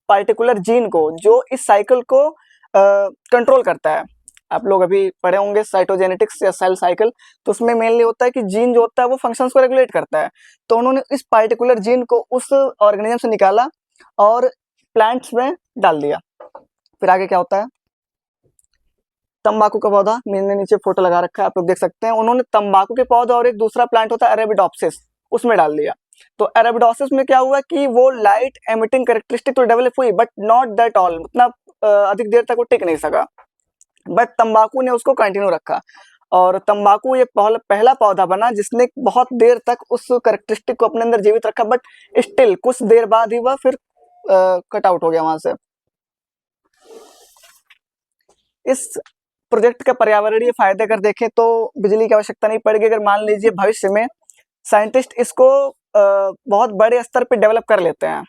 पार्टिकुलर जीन को जो इस साइकिल को कंट्रोल करता है, आप लोग अभी पढ़े होंगे साइटोजेनेटिक्स या सेल साइकिल, तो उसमें मेनली होता है कि जीन जो होता है वो फंक्शंस को रेगुलेट करता है। तो उन्होंने इस पार्टिकुलर जीन को उस ऑर्गेनिज्म से निकाला और प्लांट्स में डाल दिया। फिर आगे क्या होता है, तंबाकू का पौधा, मैंने नीचे फोटो लगा रखा है, आप लोग देख सकते हैं। उन्होंने तंबाकू के पौधा और एक दूसरा प्लांट होता है अरेबिडोप्सिस, उसमें डाल दिया। तो अरेबिडोप्सिस में क्या हुआ कि वो लाइट एमिटिंग कैरेक्टरिस्टिक तो डेवलप हुई, बट नॉट दैट ऑल, उतना अधिक देर तक वो टिक नहीं सका। बट तंबाकू ने उसको कंटिन्यू रखा, और तंबाकू ये पहला पौधा बना जिसने बहुत देर तक उस कैरेक्टरिस्टिक को अपने अंदर जीवित रखा, बट स्टिल कुछ देर बाद ही वह फिर कट आउट हो गया वहां से। इस प्रोजेक्ट का पर्यावरणीय फायदे अगर देखें तो बिजली की आवश्यकता नहीं पड़ेगी। अगर मान लीजिए भविष्य में साइंटिस्ट इसको बहुत बड़े स्तर पे डेवलप कर लेते हैं,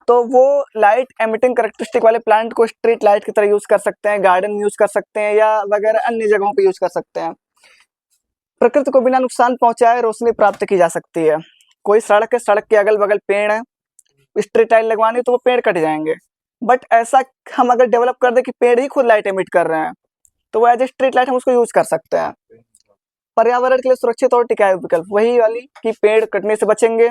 तो वो लाइट एमिटिंग कैरेक्टरिस्टिक वाले प्लांट को स्ट्रीट लाइट की तरह यूज कर सकते हैं, गार्डन यूज कर सकते हैं, या वगैरह अन्य जगहों पे यूज कर सकते हैं। प्रकृति को बिना नुकसान पहुंचाए रोशनी प्राप्त की जा सकती है। कोई सड़क है, सड़क के अगल बगल पेड़ है, स्ट्रीट लाइट लगवानी तो वो पेड़ कट जाएंगे, बट ऐसा हम अगर डेवलप कर दे कि पेड़ ही खुद लाइट एमिट कर रहे हैं, तो वो एज ए स्ट्रीट लाइट हम उसको यूज कर सकते हैं। पर्यावरण के लिए सुरक्षित और टिकाऊ विकल्प वही वाली कि पेड़ कटने से बचेंगे,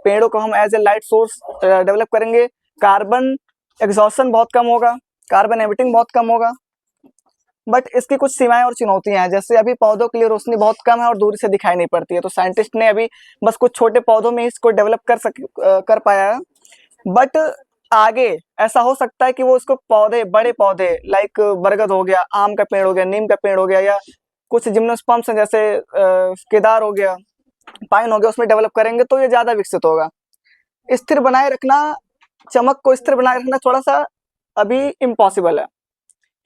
पेड़ों को हम as a light source develop करेंगे, कार्बन एग्जॉशन बहुत कम होगा, कार्बन एमिटिंग बहुत कम होगा। बट इसकी कुछ सीमाएं और चुनौतियां हैं, जैसे अभी पौधों के लिए रोशनी बहुत कम है और दूरी से दिखाई नहीं पड़ती है, तो साइंटिस्ट ने अभी बस कुछ छोटे पौधों में इसको डेवलप कर पाया है। बट आगे ऐसा हो सकता है कि वो इसको पौधे, बड़े पौधे लाइक बरगद हो गया, आम का पेड़ हो गया, नीम का पेड़ हो गया, या कुछ जिम्नोस्पर्म्स हैं जैसे केदार हो गया, पाइन हो गया, उसमें डेवलप करेंगे तो ये ज्यादा विकसित होगा। स्थिर बनाए रखना, चमक को स्थिर बनाए रखना थोड़ा सा अभी इम्पॉसिबल है,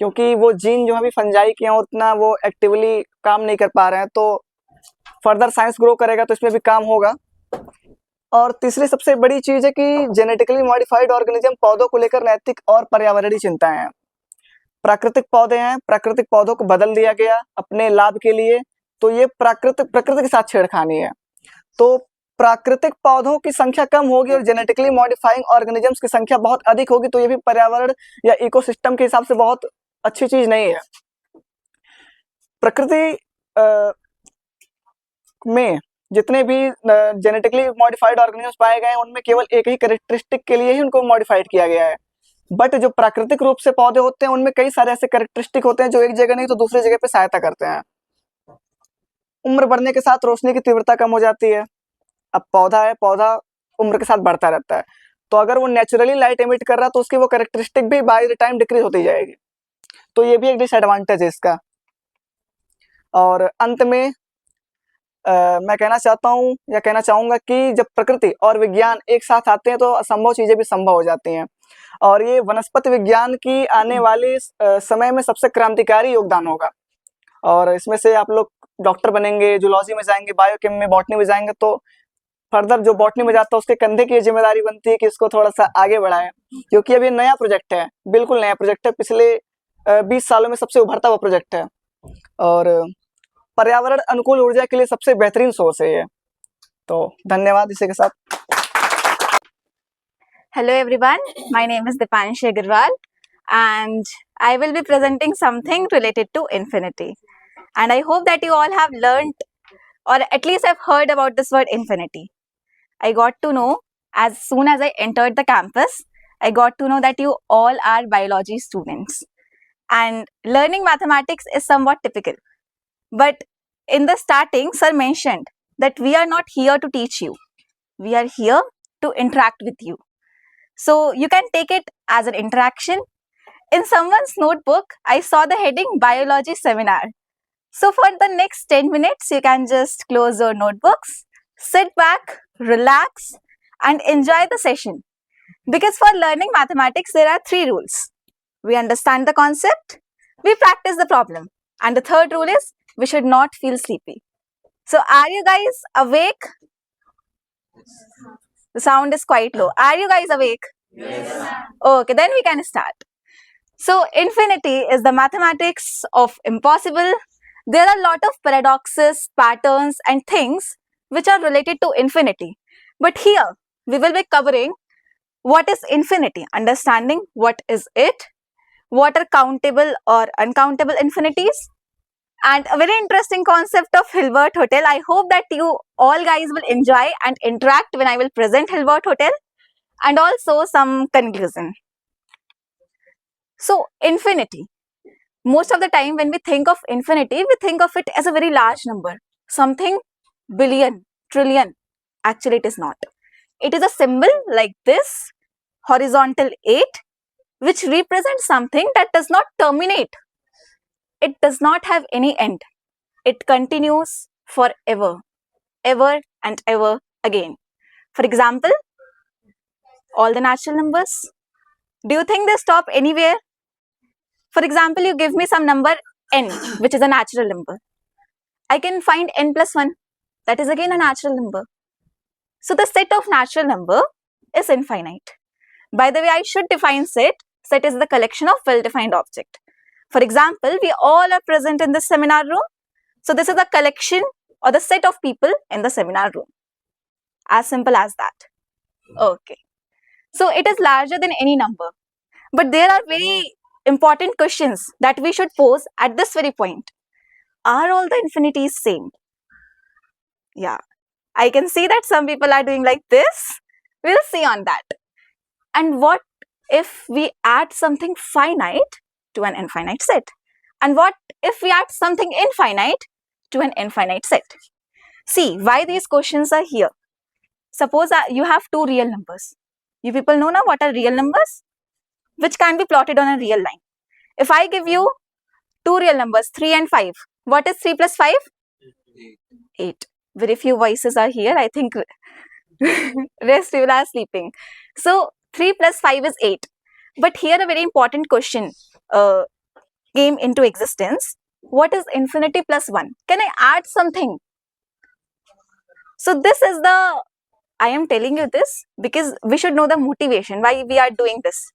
क्योंकि वो जीन जो अभी फंजाई के हैं उतना वो एक्टिवली काम नहीं कर पा रहे हैं। तो फर्दर साइंस ग्रो करेगा तो इसमें भी काम होगा। और तीसरी सबसे बड़ी चीज है कि जेनेटिकली मॉडिफाइड ऑर्गेनिज्म पौधों को लेकर नैतिक और पर्यावरणीय चिंताएं हैं। प्राकृतिक पौधे हैं, प्राकृतिक पौधों को बदल दिया गया अपने लाभ के लिए, तो ये प्रकृति के साथ छेड़खानी है। तो प्राकृतिक पौधों की संख्या कम होगी और जेनेटिकली मॉडिफाइंग ऑर्गेनिजम्स की संख्या बहुत अधिक होगी, तो ये भी पर्यावरण या इकोसिस्टम के हिसाब से बहुत अच्छी चीज नहीं है। प्रकृति में जितने भी जेनेटिकली मॉडिफाइड ऑर्गेनिजम्स पाए गए हैं उनमें केवल एक ही कैरेक्टरिस्टिक के लिए ही उनको मॉडिफाइड किया गया है। बट जो प्राकृतिक रूप से पौधे होते हैं उनमें कई सारे ऐसे कैरेक्टरिस्टिक होते हैं जो एक जगह नहीं तो दूसरी जगह पे सहायता करते हैं। उम्र बढ़ने के साथ रोशनी की तीव्रता कम हो जाती है। अब पौधा है, पौधा उम्र के साथ बढ़ता रहता है, तो अगर वो नेचुरली लाइट एमिट कर रहा है तो उसकी वो कैरेक्टरिस्टिक भी बाय द टाइम डिक्रीज होती जाएगी, तो ये भी एक डिसएडवांटेज है इसका। और अंत में मैं कहना चाहता हूँ या कहना चाहूँगा कि जब प्रकृति और विज्ञान एक साथ आते हैं तो असंभव चीज़ें भी संभव हो जाती हैं, और ये वनस्पति विज्ञान की आने वाले समय में सबसे क्रांतिकारी योगदान होगा। और इसमें से आप लोग डॉक्टर बनेंगे, जूलॉजी में जाएंगे, बायोकेम में, बॉटनी में जाएंगे, तो फर्दर जो बॉटनी में जाता है उसके कंधे की ये जिम्मेदारी बनती है कि इसको थोड़ा सा आगे बढ़ाएं, क्योंकि अभी नया प्रोजेक्ट है, बिल्कुल नया प्रोजेक्ट है, पिछले 20 सालों में सबसे उभरता हुआ प्रोजेक्ट है, और पर्यावरण अनुकूल ऊर्जा के लिए सबसे बेहतरीन सोर्स है ये। तो धन्यवाद। इसी के साथ Hello everyone, my name is Dipanshi Agarwal and I will be presenting something related to infinity. And I hope that you all have learnt or at least have heard about this word infinity. I got to know as soon as I entered the campus, I got to know that you all are biology students. And learning mathematics is somewhat typical. But in the starting, sir mentioned that we are not here to teach you. We are here to interact with you. So you can take it as an interaction, In someone's notebook, I saw the heading Biology Seminar. So for the next 10 minutes, you can just close your notebooks, sit back, relax, and enjoy the session. Because for learning mathematics, there are 3 rules. We understand the concept, we practice the problem, and the third rule is we should not feel sleepy. So are you guys awake? The sound is quite low. Are you guys awake? Yes. Okay, then we can start. So infinity is the mathematics of impossible. There are a lot of paradoxes, patterns, and things which are related to infinity. But here we will be covering what is infinity, understanding what is it, what are countable or uncountable infinities, and a very interesting concept of Hilbert Hotel. I hope that you all guys will enjoy and interact when I will present Hilbert Hotel, and also some conclusion. So infinity. Most of the time when we think of infinity, we think of it as a very large number, something billion, trillion. Actually, it is not. It is a symbol like this, horizontal 8, which represents something that does not terminate. It does not have any end. It continues forever, ever and ever again. For example, all the natural numbers. Do you think they stop anywhere? For example, you give me some number n, which is a natural number. I can find n plus 1. That is again a natural number. So the set of natural number is infinite. By the way, I should define set. Set is the collection of well-defined object. For example, we all are present in this seminar room. So this is the collection or the set of people in the seminar room. As simple as that. Okay. So it is larger than any number. But there are very important questions that we should pose at this very point. Are all the infinities same? Yeah. I can see that some people are doing like this. We'll see on that. And what if we add something finite to an infinite set? And what if we add something infinite to an infinite set? See, why these questions are here. Suppose you have 2 real numbers. You people know now what are real numbers? Which can be plotted on a real line. If I give you 2 real numbers, 3 and 5, what is 3 plus 5? 8. Very few voices are here. I think rest people are sleeping. So 3 plus 5 is 8. But here a very important question came into existence. What is infinity plus 1? Can I add something? So this is the, I am telling you this because we should know the motivation why we are doing this.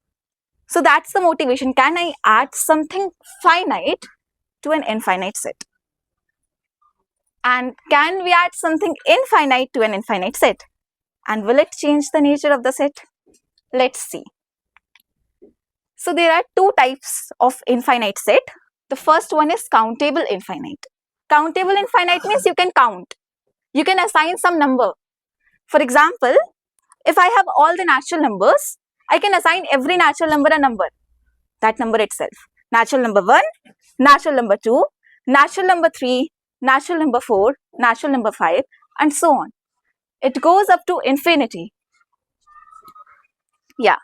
So that's the motivation. Can I add something finite to an infinite set? And can we add something infinite to an infinite set? And will it change the nature of the set? Let's see. So there are 2 types of infinite set. The first one is countable infinite. Countable infinite means you can count. You can assign some number. For example, if I have all the natural numbers, I can assign every natural number a number. That number itself. Natural number 1, natural number 2, natural number 3, natural number 4, natural number 5, and so on. It goes up to infinity. Yeah.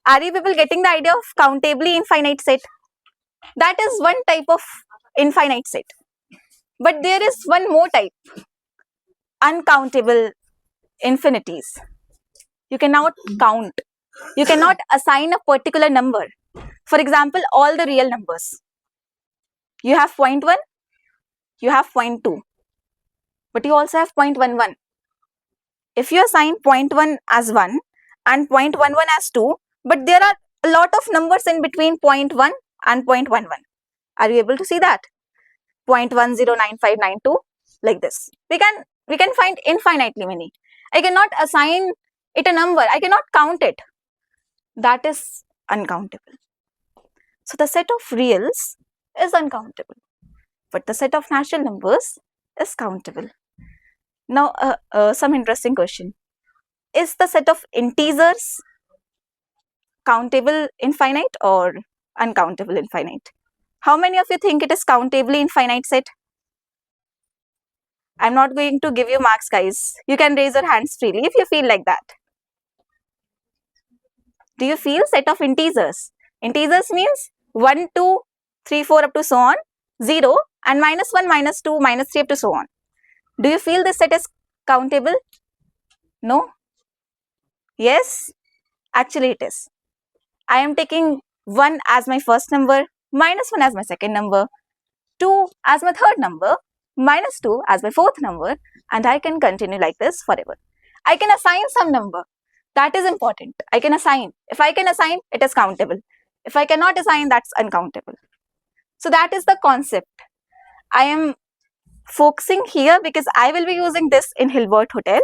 Are you people getting the idea of countably infinite set? That is one type of infinite set. But there is one more type. Uncountable infinities. You cannot count. You cannot assign a particular number. For example, all the real numbers. You have 0.1, you have 0.2, but you also have 0.11. If you assign 0.1 as 1 and 0.11 as 2, but there are a lot of numbers in between 0.1 and 0.11. Are you able to see that? 0.109592, like this. We can find infinitely many. I cannot assign it a number. I cannot count it. That is uncountable. So the set of reals is uncountable, but the set of natural numbers is countable. Now, some interesting question. Is the set of integers countable infinite or uncountable infinite? How many of you think it is countably infinite set? I'm not going to give you marks, guys. You can raise your hands freely if you feel like that. Do you feel set of integers? Integers means 1, 2, 3, 4 up to so on, 0 and -1, -2, -3 up to so on. Do you feel this set is countable? No? Yes? Actually it is. I am taking 1 as my first number, -1 as my second number, 2 as my third number, -2 as my fourth number, and I can continue like this forever. I can assign some number. That is important. I can assign. If I can assign, it is countable. If I cannot assign, that's uncountable. So that is the concept. I am focusing here because I will be using this in Hilbert Hotel,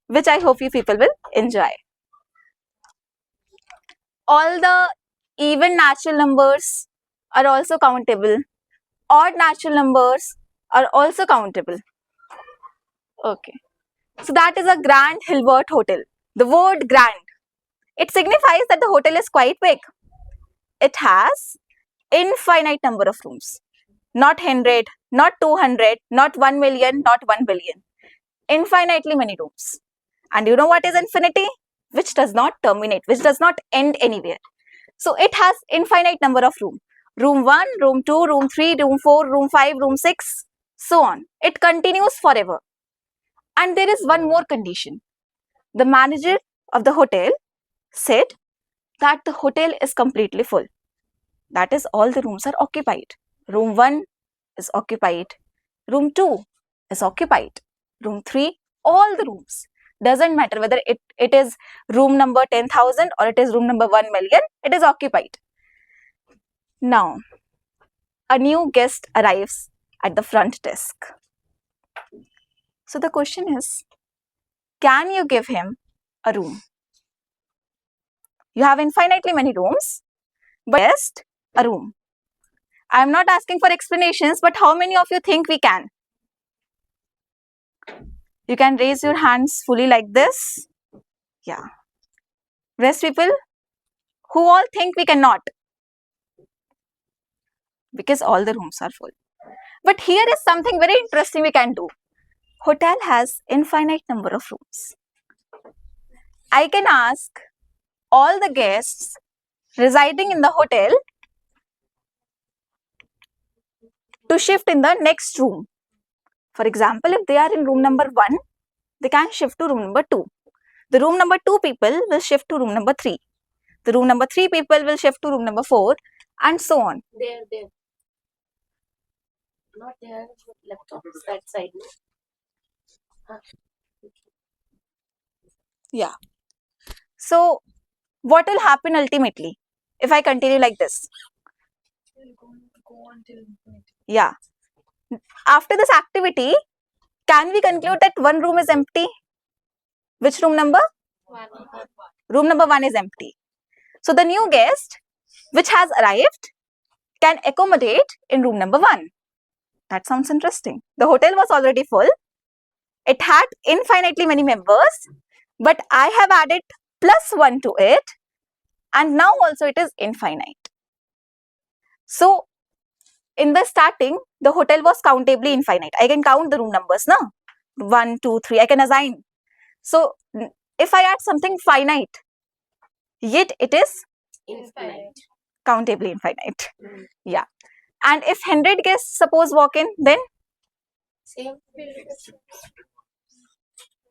which I hope you people will enjoy. All the even natural numbers are also countable. Odd natural numbers are also countable. Okay. So that is a Grand Hilbert Hotel. The word grand, it signifies that the hotel is quite big. It has infinite number of rooms. Not 100, not 200, not 1 million, not 1 billion. Infinitely many rooms. And you know what is infinity? Which does not terminate, which does not end anywhere. So it has infinite number of rooms. Room 1, room 2, room 3, room 4, room 5, room 6, so on. It continues forever. And there is one more condition. The manager of the hotel said that the hotel is completely full. That is, all the rooms are occupied. Room 1 is occupied. Room 2 is occupied. Room 3, all the rooms. Doesn't matter whether it is room number 10,000 or it is room number 1 million, it is occupied. Now, a new guest arrives at the front desk. So the question is, can you give him a room? You have infinitely many rooms, but just a room. I am not asking for explanations, but how many of you think we can? You can raise your hands fully like this. Yeah. Rest people, who all think we cannot? Because all the rooms are full. But here is something very interesting we can do. Hotel has infinite number of rooms. I can ask all the guests residing in the hotel to shift in the next room. For example, if they are in room number 1, they can shift to room number 2. The room number 2 people will shift to room number 3. The room number 3 people will shift to room number 4, and so on. There. Not there. Laptop is that side. Yeah. So, what will happen ultimately if I continue like this? Yeah. After this activity, can we conclude that one room is empty? Which room number? 1. Room number 1 is empty. So, the new guest which has arrived can accommodate in room number 1. That sounds interesting. The hotel was already full. It had infinitely many members, but I have added +1 to it, and now also it is infinite. So, in the starting, the hotel was countably infinite. I can count the room numbers, no? 1, 2, 3, I can assign. So, if I add something finite, yet it is Infinite. countably infinite. Yeah. And if 100 guests suppose walk in, then Same.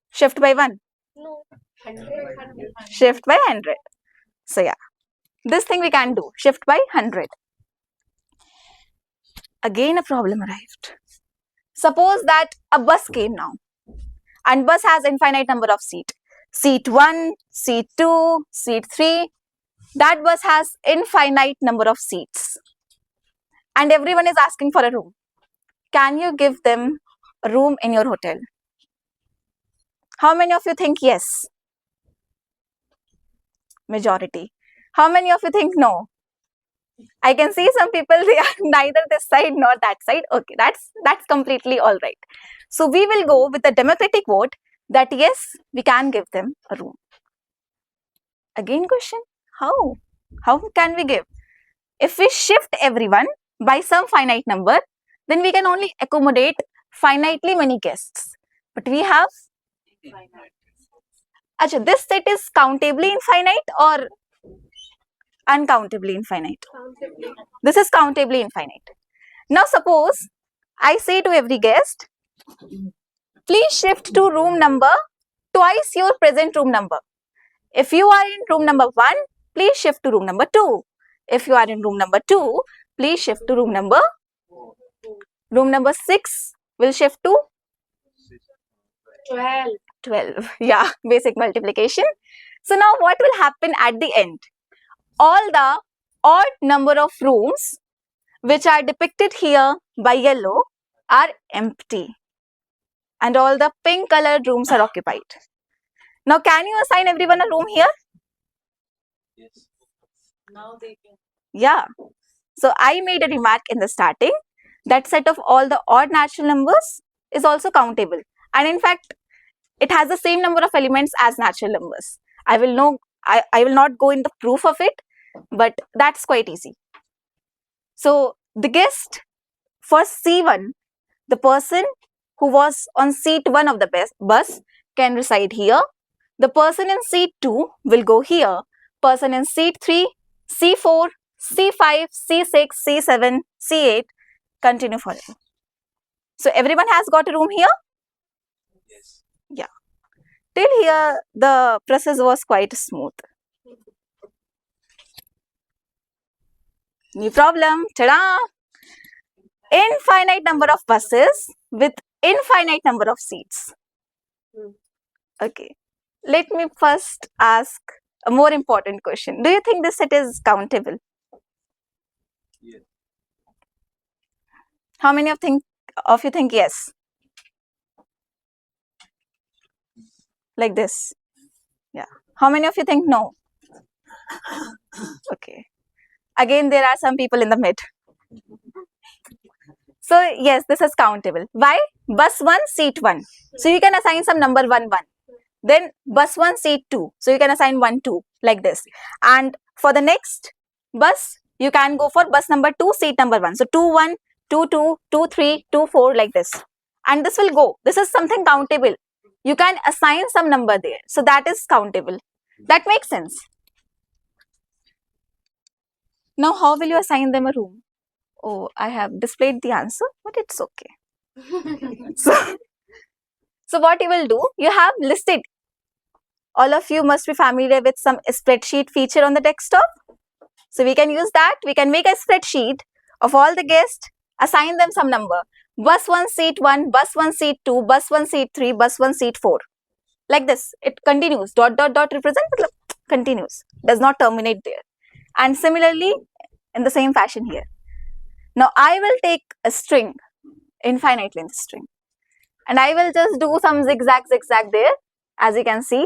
shift by 1. No. 100. Shift by 100. So yeah, this thing we can do, shift by 100. Again a problem arrived. Suppose that a bus came now, and bus has infinite number of seats. Seat 1, seat 2, seat 3. That bus has infinite number of seats. And everyone is asking for a room. Can you give them a room in your hotel? How many of you think yes? Majority. How many of you think no? I can see some people, they are neither this side nor that side. Okay, that's completely all right. So we will go with the democratic vote that yes, we can give them a room. Again question, how? How can we give? If we shift everyone by some finite number, then we can only accommodate finitely many guests. But we have Acha, this set is countably infinite or uncountably infinite? This is countably infinite. Now suppose I say to every guest, please shift to room number twice your present room number. If you are in room number 1, please shift to room number 2. If you are in room number 2, please shift to room number 6 will shift to 12. Yeah, basic multiplication. So now what will happen at the end? All the odd number of rooms which are depicted here by yellow are empty and all the pink colored rooms are occupied. Now can you assign everyone a room here? Yes. Now they can. Yeah. So I made a remark in the starting that set of all the odd natural numbers is also countable, and in fact it has the same number of elements as natural numbers. I will not go in the proof of it, but that's quite easy. So the guest for C1, the person who was on seat 1 of the bus can reside here. The person in seat 2 will go here. Person in seat 3, C4, C5, C6, C7, C8 continue forever. So everyone has got a room here? Yes. Yeah. Till here the process was quite smooth. New problem. Ta-da! Infinite number of buses with infinite number of seats. Okay. Let me first ask a more important question. Do you think this set is countable? Yes. How many of you think yes? Like this? Yeah. How many of you think no? Okay. Again, there are some people in the mid. So yes, this is countable. Why? Bus 1, seat 1. So you can assign some number 1, 1. Then bus 1, seat 2. So you can assign 1, 2 like this. And for the next bus, you can go for bus number 2, seat number 1. So 2, 1, 2, 2, 2, 3, 2, 4 like this. And this will go. This is something countable. You can assign some number there. So that is countable. That makes sense. Now how will you assign them a room? Oh, I have displayed the answer, but it's okay. So what you will do, you have listed. All of you must be familiar with some spreadsheet feature on the desktop. So we can use that. We can make a spreadsheet of all the guests, assign them some number. Bus 1, seat 1, bus 1, seat 2, bus 1, seat 3, bus 1, seat 4. Like this. It continues. Dot, dot, dot represent, continues. Does not terminate there. And similarly, in the same fashion here. Now I will take a string, infinite length string, and I will just do some zigzag there. As you can see,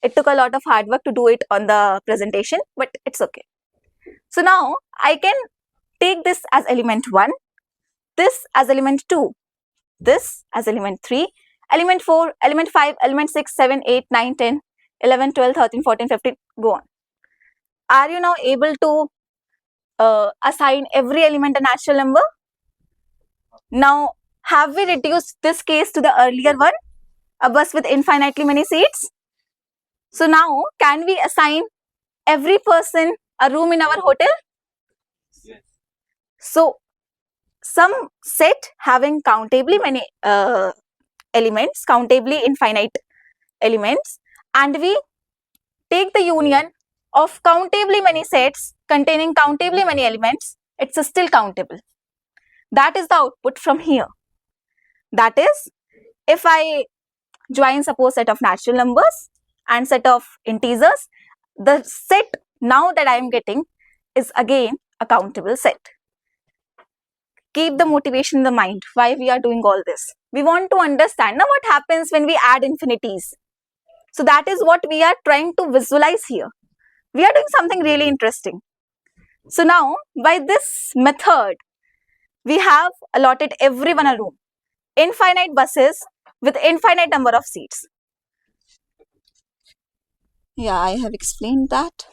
it took a lot of hard work to do it on the presentation, but it's okay. So now I can take this as element 1, this as element 2, this as element 3, element 4, element 5, element 6, 7, 8, 9, 10, 11, 12, 13, 14, 15, go on. Are you now able to assign every element a natural number? Now, have we reduced this case to the earlier one, a bus with infinitely many seats? So now, can we assign every person a room in our hotel? Yes. So, some set having countably many elements, countably infinite elements, and we take the union of countably many sets containing countably many elements, it's still countable. That is the output from here. That is, if I join suppose set of natural numbers and set of integers, the set now that I am getting is again a countable set. Keep the motivation in the mind why we are doing all this. We want to understand now what happens when we add infinities. So that is what we are trying to visualize here. We are doing something really interesting. So now by this method, we have allotted everyone a room. Infinite buses with infinite number of seats. Yeah, I have explained that.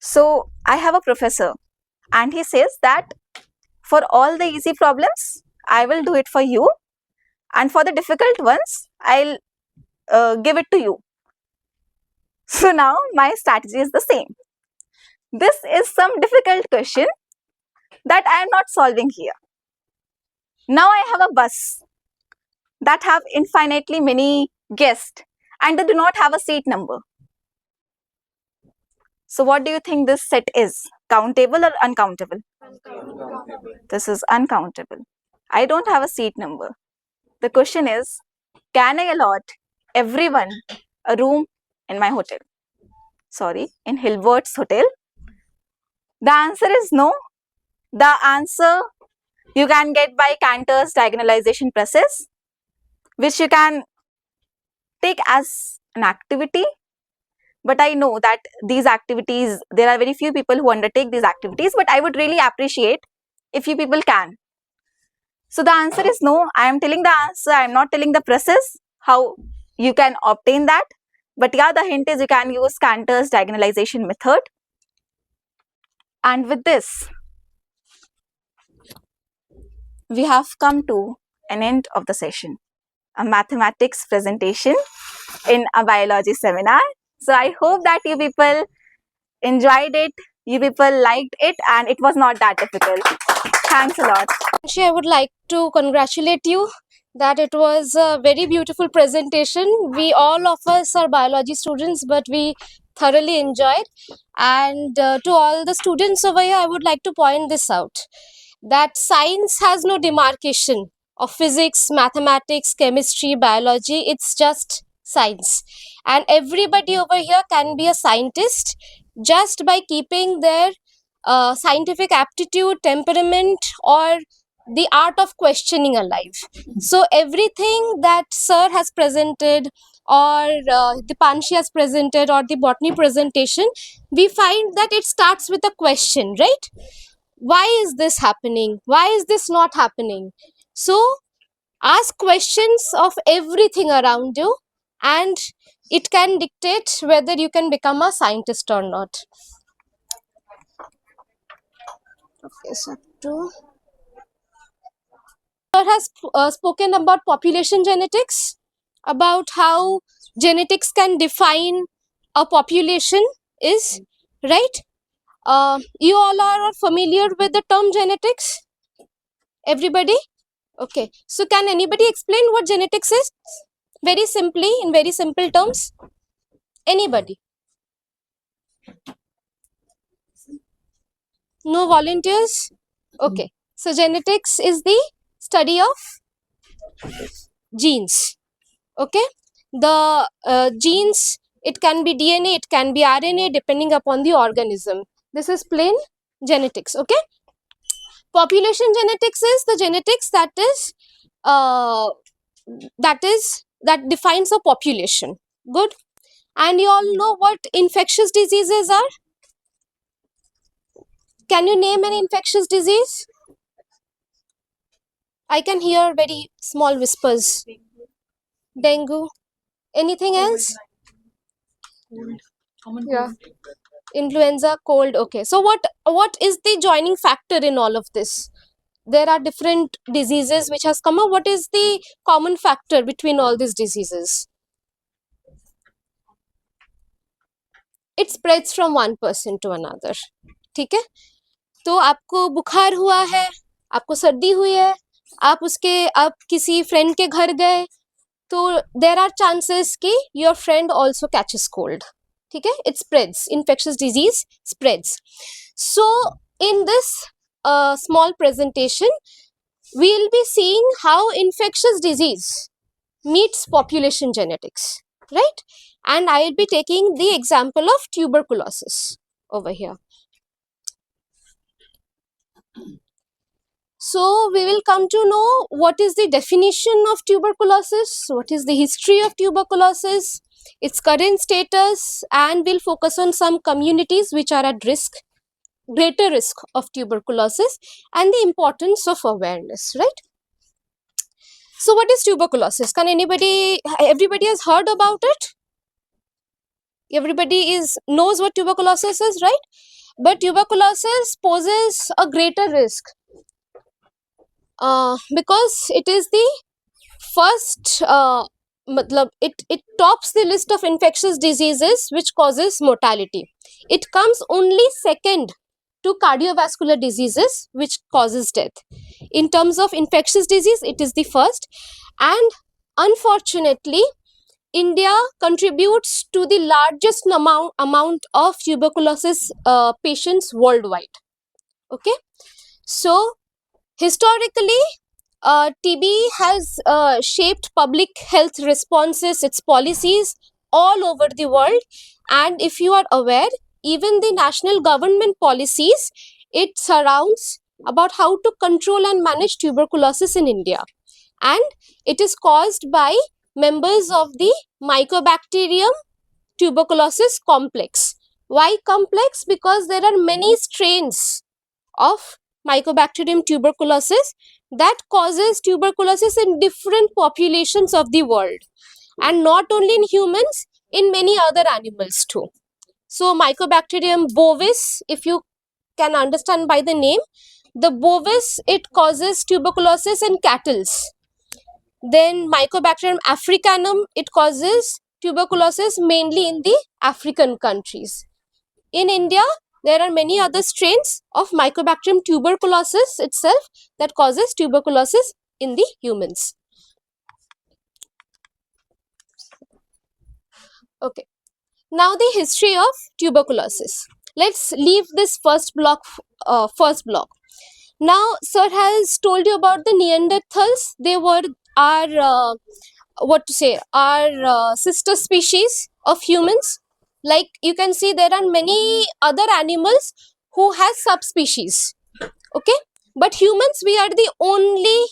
So I have a professor and he says that for all the easy problems, I will do it for you. and for the difficult ones, I'll give it to you. So now my strategy is the same. This is some difficult question that I am not solving here. Now I have a bus that have infinitely many guests and they do not have a seat number. So what do you think this set is? Countable or uncountable? This is uncountable. I don't have a seat number. The question is, can I allot everyone a room in my hotel? Sorry, in Hilbert's hotel? The answer is no. The answer you can get by Cantor's diagonalization process, which you can take as an activity. But I know that these activities, there are very few people who undertake these activities, but I would really appreciate if you people can. So the answer is no. I am telling the answer. I am not telling the process, how you can obtain that. But yeah, the hint is you can use Cantor's diagonalization method. And with this, we have come to an end of the session. A mathematics presentation in a biology seminar. So I hope that you people enjoyed it, you people liked it, and it was not that difficult. Thanks a lot. Actually, I would like to congratulate you that it was a very beautiful presentation. We all of us are biology students, but we thoroughly enjoyed. And to all the students over here, I would like to point this out, that science has no demarcation of physics, mathematics, chemistry, biology. It's just science. And everybody over here can be a scientist just by keeping their scientific aptitude, temperament, or the art of questioning alive. So everything that sir has presented, or Dipanshi has presented, or the botany presentation, we find that it starts with a question, right? Why is this happening? Why is this not happening? So ask questions of everything around you, and it can dictate whether you can become a scientist or not. Okay, so sir has spoken about population genetics, about how genetics can define a population is, right? You all are familiar with the term genetics? Everybody? Okay. So can anybody explain what genetics is? Very simply, in very simple terms. Anybody? No volunteers? Okay. So genetics is the study of genes. Okay. The genes, it can be DNA, it can be RNA, depending upon the organism. This is plain genetics. Okay. Population genetics is the genetics that defines a population. Good. And you all know what infectious diseases are? Can you name any infectious disease? I can hear very small whispers. Dengue. Anything else? Yeah. Influenza, cold. Okay. So what is the joining factor in all of this? There are different diseases which has come up. What is the common factor between all these diseases? It spreads from one person to another. ठीक है? तो आपको बुखार हुआ है, आपको सर्दी हुई है, आप किसी फ्रेंड के घर गए, तो there are chances कि your friend also catches cold. ठीक है? It spreads. Infectious disease spreads. So in this small presentation, we'll be seeing how infectious disease meets population genetics, right? And I'll be taking the example of tuberculosis over here. So we will come to know what is the definition of tuberculosis, what is the history of tuberculosis, its current status, and we'll focus on some communities which are at risk, greater risk of tuberculosis, and the importance of awareness, right? So what is tuberculosis? Everybody has heard about it? Everybody knows what tuberculosis is, right? But tuberculosis poses a greater risk because it is the first it tops the list of infectious diseases which causes mortality. It comes only second to cardiovascular diseases which causes death. In terms of infectious disease, it is the first, and unfortunately India contributes to the largest amount of tuberculosis patients worldwide. Okay, so historically TB has shaped public health responses, its policies all over the world. And if you are aware, even the national government policies, it surrounds about how to control and manage tuberculosis in India. And it is caused by members of the Mycobacterium tuberculosis complex. Why complex? Because there are many strains of Mycobacterium tuberculosis that causes tuberculosis in different populations of the world, and not only in humans, in many other animals too. So Mycobacterium bovis, if you can understand by the name, the bovis, it causes tuberculosis in cattle. Then Mycobacterium africanum, it causes tuberculosis mainly in the African countries. In India, there are many other strains of Mycobacterium tuberculosis itself that causes tuberculosis in the humans. Okay, now the history of tuberculosis. Let's leave this first block. Now, sir has told you about the Neanderthals. They were our our sister species of humans. Like you can see, there are many other animals who has subspecies. Okay, but humans, we are the only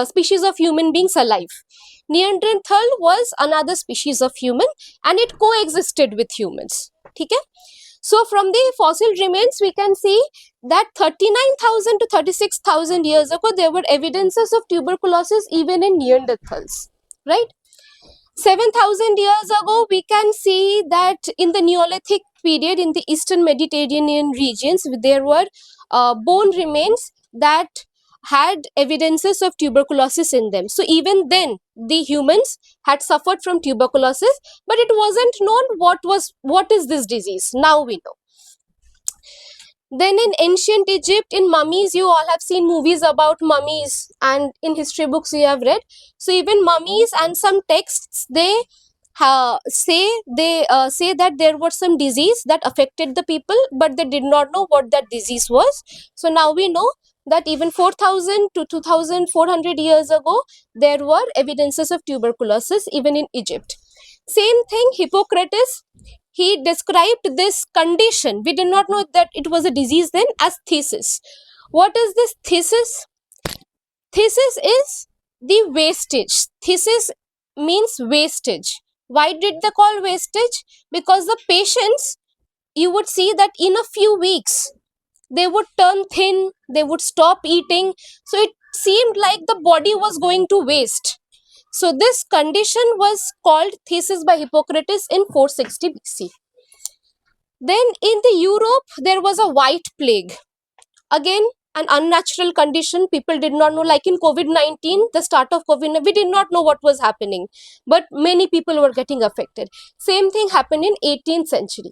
species of human beings alive. Neanderthal was another species of human, and it coexisted with humans. Okay, so from the fossil remains we can see that 39,000 to 36,000 years ago there were evidences of tuberculosis even in Neanderthals, right? 7,000 years ago, we can see that in the Neolithic period in the Eastern Mediterranean regions, there were bone remains that had evidences of tuberculosis in them. So even then, the humans had suffered from tuberculosis, but it wasn't known what is this disease. Now we know. Then in ancient Egypt, in mummies, you all have seen movies about mummies, and in history books you have read. So even mummies and some texts, they say that there was some disease that affected the people, but they did not know what that disease was. So now we know that even 4,000 to 2,400 years ago, there were evidences of tuberculosis even in Egypt. Same thing, Hippocrates, he described this condition. We did not know that it was a disease then as phthisis. What is this phthisis? Phthisis is the wastage. Phthisis means wastage. Why did they call wastage? Because the patients, you would see that in a few weeks, they would turn thin, they would stop eating. So it seemed like the body was going to waste. So this condition was called phthisis by Hippocrates in 460 BC. Then in the Europe, there was a white plague. Again, an unnatural condition. People did not know, like in COVID-19, the start of COVID, we did not know what was happening, but many people were getting affected. Same thing happened in 18th century.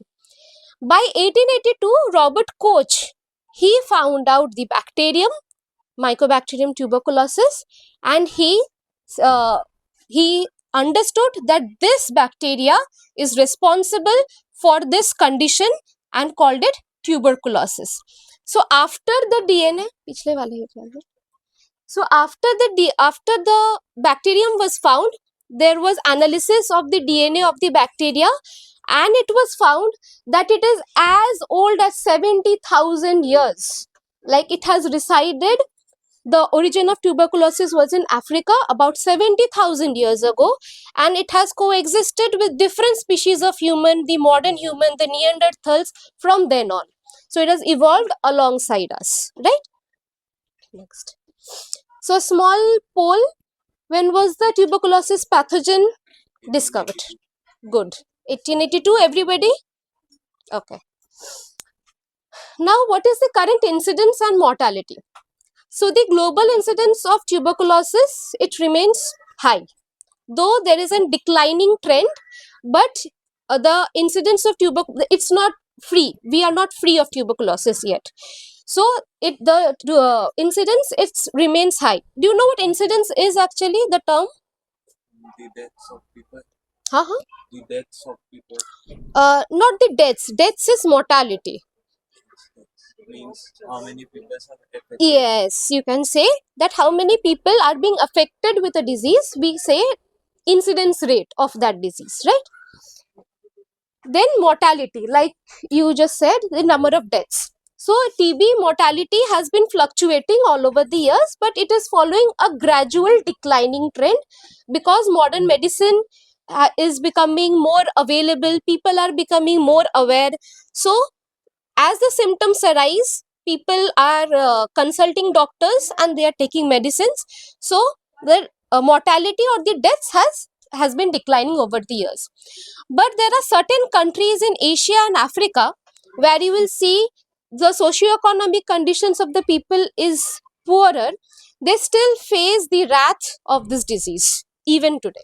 By 1882, Robert Koch, he found out the bacterium, Mycobacterium tuberculosis, and he understood that this bacteria is responsible for this condition and called it tuberculosis. So after the DNA, after the bacterium was found, there was analysis of the DNA of the bacteria, and it was found that it is as old as 70,000 years. Like it has resided, the origin of tuberculosis was in Africa about 70,000 years ago, and it has coexisted with different species of human, the modern human, the Neanderthals from then on. So it has evolved alongside us, right? Next. So small poll, when was the tuberculosis pathogen discovered? Good. 1882, everybody? Okay. Now, what is the current incidence and mortality? So the global incidence of tuberculosis, it remains high. Though there is a declining trend, but the incidence of tuberculosis, it's not free. We are not free of tuberculosis yet. So the incidence, it remains high. Do you know what incidence is actually, the term? The deaths of people. Uh-huh. The deaths of people Not the deaths. Deaths is mortality. means how many people are affected. Yes, you can say that how many people are being affected with a disease. We say incidence rate of that disease, right? Then mortality, like you just said, the number of deaths. So TB mortality has been fluctuating all over the years, but it is following a gradual declining trend because modern medicine is becoming more available. People are becoming more aware. So as the symptoms arise, people are consulting doctors and they are taking medicines. So the mortality or the deaths has been declining over the years. But there are certain countries in Asia and Africa where you will see the socio-economic conditions of the people is poorer. They still face the wrath of this disease even today.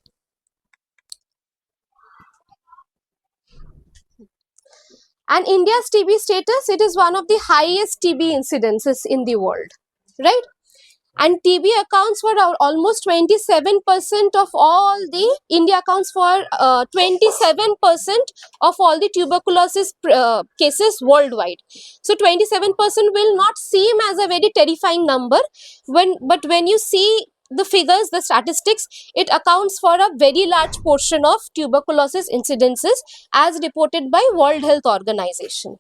And India's TB status, it is one of the highest TB incidences in the world, right? And TB accounts for almost 27% of all the, India accounts for 27% of all the tuberculosis cases worldwide. So 27% will not seem as a very terrifying number, but when you see the figures, the statistics, it accounts for a very large portion of tuberculosis incidences as reported by World Health Organization.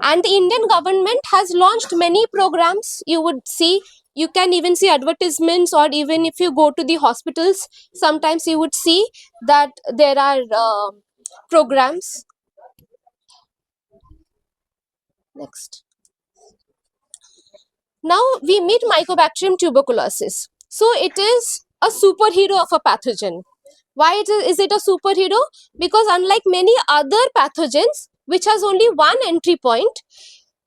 And the Indian government has launched many programs. You would see, you can even see advertisements, or even if you go to the hospitals, sometimes you would see that there are programs. Next. Now we meet Mycobacterium tuberculosis. So it is a superhero of a pathogen. Why is it a superhero? Because unlike many other pathogens, which has only one entry point,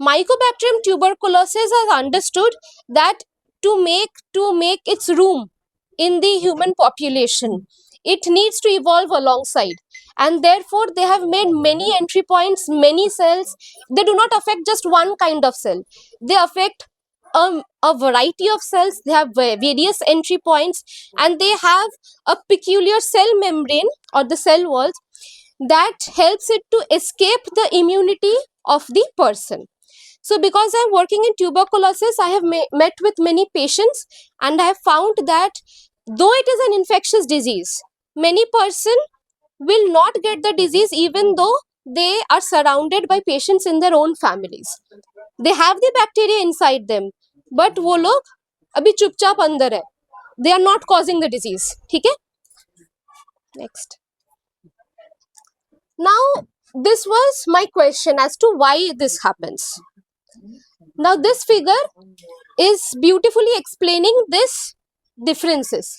Mycobacterium tuberculosis has understood that to make its room in the human population, it needs to evolve alongside, and therefore they have made many entry points, many cells. They do not affect just one kind of cell. They affect a variety of cells. They have various entry points, and they have a peculiar cell membrane or the cell walls that helps it to escape the immunity of the person. So because I'm working in tuberculosis, I have met with many patients, and I have found that though it is an infectious disease, many person will not get the disease even though they are surrounded by patients in their own families. They have the bacteria inside them, but वो लोग अभी चुपचाप अंदर है. They are not causing the disease. ठीक है? Next. Now, this was my question as to why this happens. Now, this figure is beautifully explaining this differences.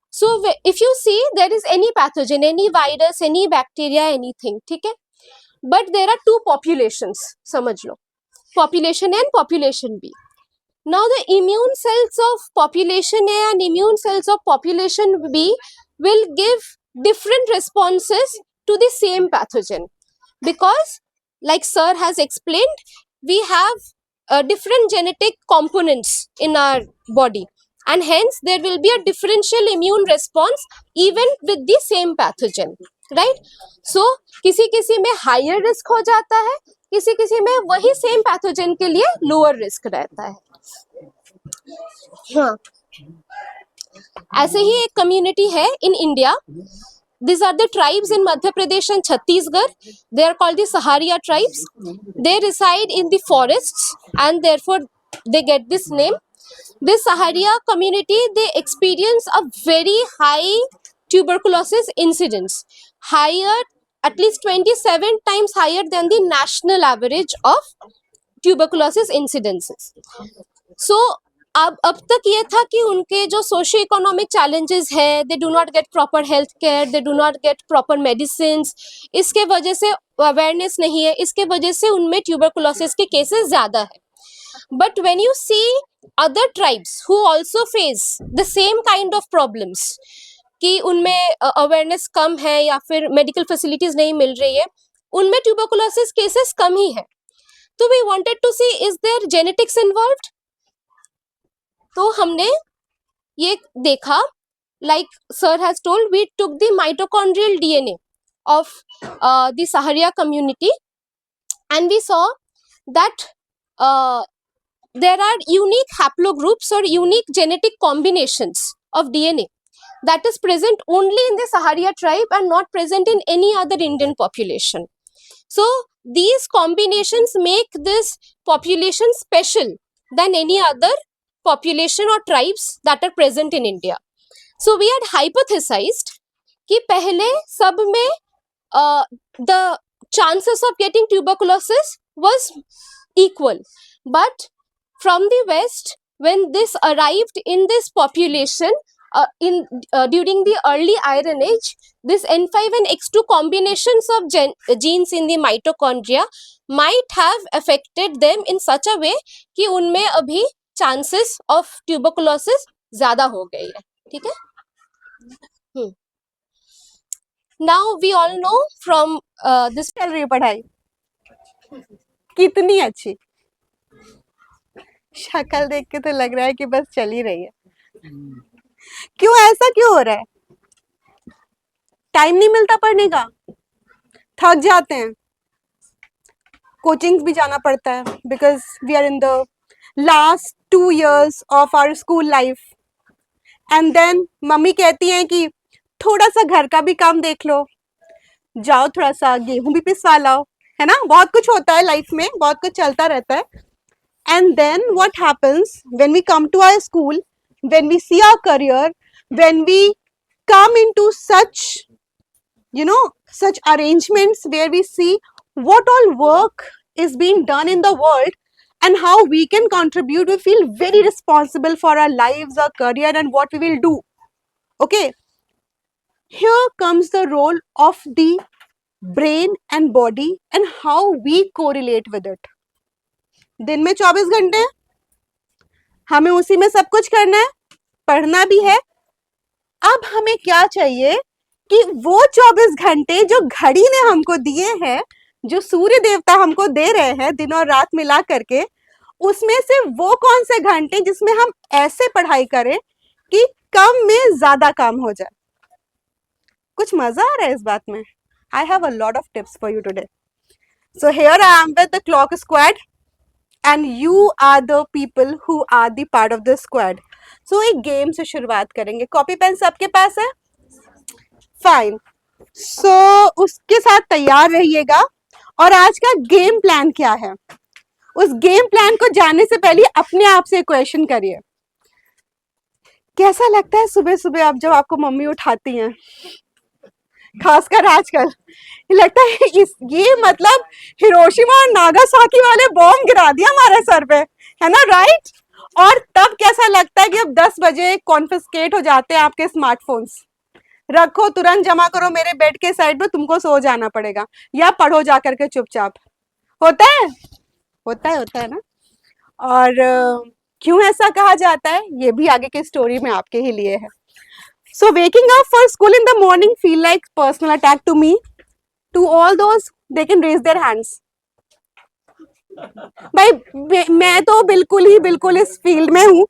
So, if you see, there is any pathogen, any virus, any bacteria, anything, ठीक है? But there are two populations, समझ लो. Population A and population B. Now, the immune cells of population A and immune cells of population B will give different responses to the same pathogen, because like sir has explained, we have different genetic components in our body, and hence there will be a differential immune response even with the same pathogen, right? So किसी किसी में higher risk हो जाता है, किसी किसी में वही same pathogen के लिए lower risk रहता है. हाँ, ऐसे ही एक community है in India. These are the tribes in Madhya Pradesh and Chhattisgarh. They are called the Saharia tribes. They reside in the forests, and therefore they get this name. This Saharia community, they experience a very high tuberculosis incidence, higher, at least 27 times higher than the national average of tuberculosis incidences. So अब तक ये था कि उनके जो socio economic challenges है, they do not get proper health care, they do not get proper medicines, इसके वजह से अवेयरनेस नहीं है, इसके वजह से उनमें ट्यूबरकुलोसिस के केसेस ज़्यादा है. But when you see other tribes who also face the same kind of problems, कि उनमें अवेयरनेस कम है या फिर मेडिकल फैसिलिटीज नहीं मिल रही है, उनमें ट्यूबरकुलोसिस केसेस कम ही है. तो we wanted to see is there genetics involved. तो हमने ये देखा, like sir has told, we took the mitochondrial DNA of the Saharia community, and we saw that there are unique haplogroups or unique genetic combinations of DNA that is present only in the Saharia tribe and not present in any other Indian population. So these combinations make this population special than any other population or tribes that are present in India. So we had hypothesized कि पहले सब में the chances of getting tuberculosis was equal, but from the west, when this arrived in this population during the early Iron Age, this N5 and X2 combinations of genes in the mitochondria might have affected them in such a way कि उनमें अभी chances of tuberculosis ज़्यादा हो गई है. ठीक है? Now we all know from this. चल रही है पढ़ाई? कितनी अच्छी. शक्ल देख के तो लग रहा है कि बस चल ही रही है. क्यों ऐसा क्यों हो रहा है? टाइम नहीं मिलता पढ़ने का? थक जाते हैं? कोचिंग्स भी जाना पड़ता है because we are in the last 2 years of our school life. And then mummy कहती हैं कि थोड़ा सा घर का भी काम देख लो, जाओ थोड़ा सा गेहूं भी पिसवा लाओ, है ना. बहुत कुछ होता है लाइफ में, बहुत कुछ चलता रहता है. And then what happens when we come to our school, when we see our career, when we come into such, you know, such arrangements where we see what all work is being done in the world and how we can contribute, we feel very responsible for our lives, our career, and what we will do. Okay, here comes the role of the brain and body and how we correlate with it. दिन में 24 घंटे, हमें उसी में सब कुछ करना है, पढ़ना भी है. अब हमें क्या चाहिए कि वो 24 घंटे जो घड़ी ने हमको दिए हैं, जो सूर्य देवता हमको दे रहे हैं दिन और रात मिला करके, उसमें से वो कौन से घंटे जिसमें हम ऐसे पढ़ाई करें कि कम में ज्यादा काम हो जाए. कुछ मजा आ रहा है इस बात में? I have a lot of tips for you today. So here I am with the clock squad and you are the people who are the part of the squad. So एक गेम से शुरुआत करेंगे. Copy pen सबके पास है? Fine. सो उसके साथ तैयार रहिएगा. और आज का गेम प्लान क्या है, उस गेम प्लान को जानने से पहले अपने आप से क्वेश्चन करिए. कैसा लगता है सुबह सुबह आप जब आपको मम्मी उठाती हैं, खासकर आजकल लगता है ये मतलब हिरोशिमा और नागासाकी वाले बॉम्ब गिरा दिया हमारे सर पे, है ना. राइट. और तब कैसा लगता है कि अब 10 बजे कॉन्फिस्केट हो जाते हैं आपके स्मार्टफोन्स. रखो, तुरंत जमा करो मेरे बेड के साइड पे, तुमको सो जाना पड़ेगा या पढ़ो जाकर के चुपचाप. होता है ना. और क्यों ऐसा कहा जाता है ये भी आगे की स्टोरी में आपके ही लिए है. So waking up for school in the morning feel like personal attack to me. To all those they can raise their hands. भाई मैं तो बिल्कुल इस फील्ड में हूँ.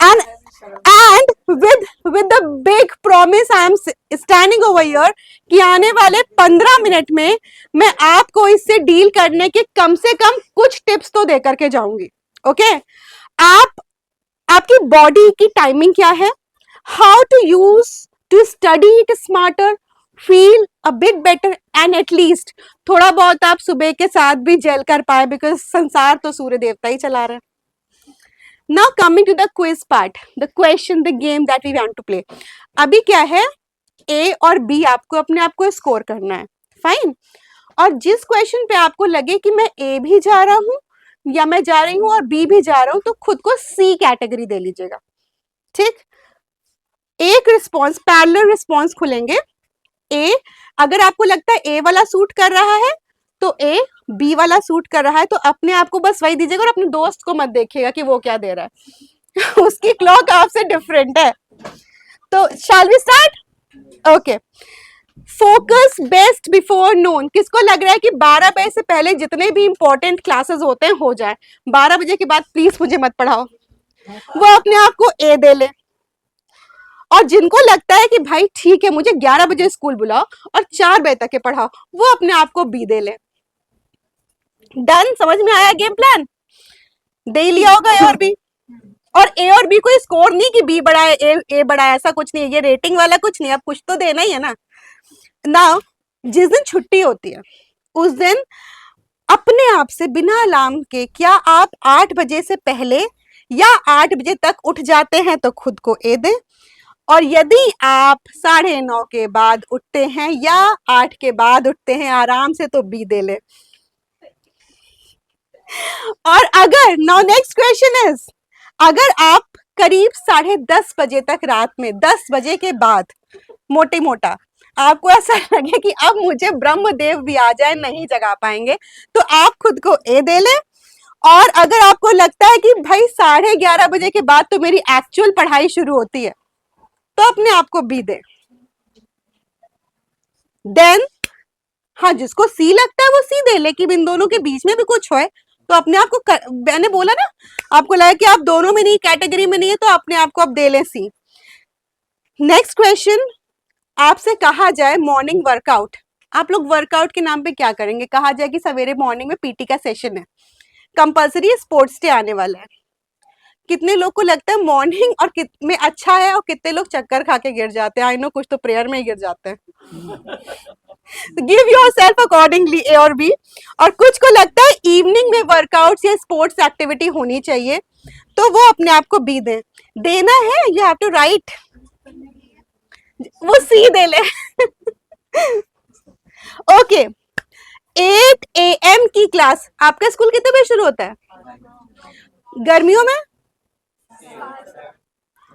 And with the big promise I am standing over here कि आने वाले 15 मिनट में मैं आपको इससे डील करने के कम से कम कुछ टिप्स तो दे करके जाऊंगी. ओके, आपकी बॉडी की टाइमिंग क्या है, how to use to study it smarter, feel a bit better, and at least थोड़ा बहुत आप सुबह के साथ भी जेल कर पाए, बिकॉज संसार तो सूर्य देवता ही चला रहे हैं. Now coming to the quiz part, the question, the game that we want to play. अभी क्या है, ए और बी आपको अपने आप को स्कोर करना है. फाइन. और जिस क्वेश्चन पे आपको लगे कि मैं ए भी जा रहा हूँ या मैं जा रही हूँ और बी भी जा रहा हूँ, तो खुद को सी कैटेगरी दे लीजिएगा. ठीक. एक रिस्पॉन्स, पैरेलल रिस्पॉन्स खुलेंगे. ए, अगर आपको लगता है ए वाला सूट कर रहा है तो ए, बी वाला सूट कर रहा है तो अपने आप को बस वही दीजिएगा और अपने दोस्त को मत देखिएगा कि वो क्या दे रहा है उसकी क्लॉक आपसे डिफरेंट है। तो shall we start? Okay, focus best before noon. किसको लग रहा है कि 12 बजे से पहले जितने भी इंपॉर्टेंट क्लासेस होते हैं हो जाए, 12 बजे के बाद प्लीज मुझे मत पढ़ाओ, वो अपने आप को ए दे ले। और जिनको लगता है कि भाई ठीक है मुझे 11 बजे स्कूल बुलाओ और 4 बजे तक के पढ़ाओ, वो अपने आप को बी दे ले। डन? समझ में आया गेम प्लान? दे लिया होगा ए और बी। और ए और बी कोई स्कोर नहीं कि बी बड़ा है ए बड़ा है, ऐसा कुछ नहीं है, ये रेटिंग वाला कुछ नहीं है, अब कुछ तो देना ही है ना। नाउ जिस दिन छुट्टी होती है उस दिन अपने आप से बिना अलार्म के क्या आप 8 बजे से पहले या 8 बजे तक उठ जाते हैं तो खुद को ए दें, और यदि आप 9:30 के बाद उठते हैं या 8 के बाद उठते हैं आराम से तो बी दे ले। और अगर नाउ नेक्स्ट क्वेश्चन इज, अगर आप करीब 10:30 बजे तक रात में 10 बजे के बाद मोटे मोटा आपको ऐसा लगे कि अब मुझे ब्रह्मदेव भी आ जाए नहीं जगा पाएंगे तो आप खुद को ए दे ले। और अगर आपको लगता है कि भाई 11:30 बजे के बाद तो मेरी एक्चुअल पढ़ाई शुरू होती है तो अपने आप को बी दे। देन हाँ, जिसको सी लगता है वो सी दे, लेकिन इन दोनों के बीच में भी कुछ है तो अपने आप को मैंने बोला ना, आपको लगा कि आप दोनों में नहीं, कैटेगरी में नहीं है तो अपने आप को आप दे लें सी। नेक्स्ट क्वेश्चन, आपसे कहा जाए मॉर्निंग वर्कआउट, आप लोग वर्कआउट के नाम पे क्या करेंगे? कहा जाए कि सवेरे मॉर्निंग में पीटी का सेशन है, कंपल्सरी स्पोर्ट्स डे आने वाला है, कितने लोग को लगता है मॉर्निंग और में अच्छा है और कितने लोग चक्कर खा के गिर जाते हैं? आई नो कुछ तो प्रेयर में ही गिर जाते हैं। गिव योरसेल्फ अकॉर्डिंगली ए और बी। और कुछ को लगता है इवनिंग में वर्कआउट्स या स्पोर्ट्स एक्टिविटी होनी चाहिए तो वो अपने आप को बी दे। देना है, यू हैव टू राइट, वो सी दे ले। ओके, 8 AM की क्लास, आपका स्कूल कितने बजे शुरू होता है गर्मियों में?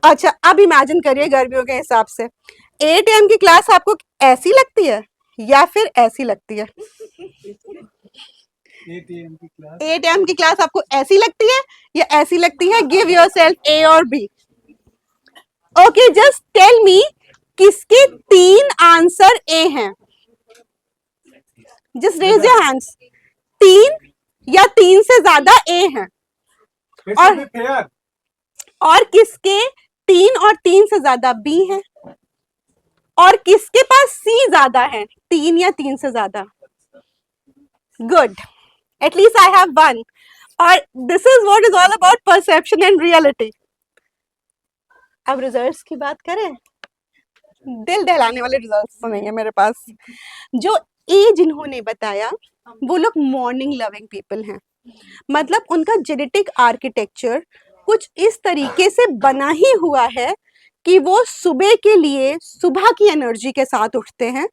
अच्छा, अब इमेजिन करिए गर्मियों के हिसाब से 8 AM की क्लास आपको ऐसी लगती है या फिर ऐसी लगती है? 8 AM की क्लास आपको ऐसी लगती है या ऐसी लगती है? गिव योरसेल्फ ए और B. Okay, just tell me किसके 3 आंसर ए हैं? Just raise your hands. 3 या 3 से ज्यादा ए हैं, और किसके 3 और 3 से ज्यादा बी हैं, और किसके पास सी ज्यादा है, 3 या 3 से ज्यादा? Good, at least I have one. और this is what is all about perception and reality. अब रिजल्ट्स की बात करें, दिल दहलाने वाले रिजल्ट्स तो नहीं है मेरे पास। जो ए जिन्होंने बताया वो लोग मॉर्निंग लविंग पीपल हैं, मतलब उनका जेनेटिक आर्किटेक्चर कुछ इस तरीके से बना ही हुआ है कि वो सुबह के लिए सुबह की एनर्जी के साथ उठते हैं,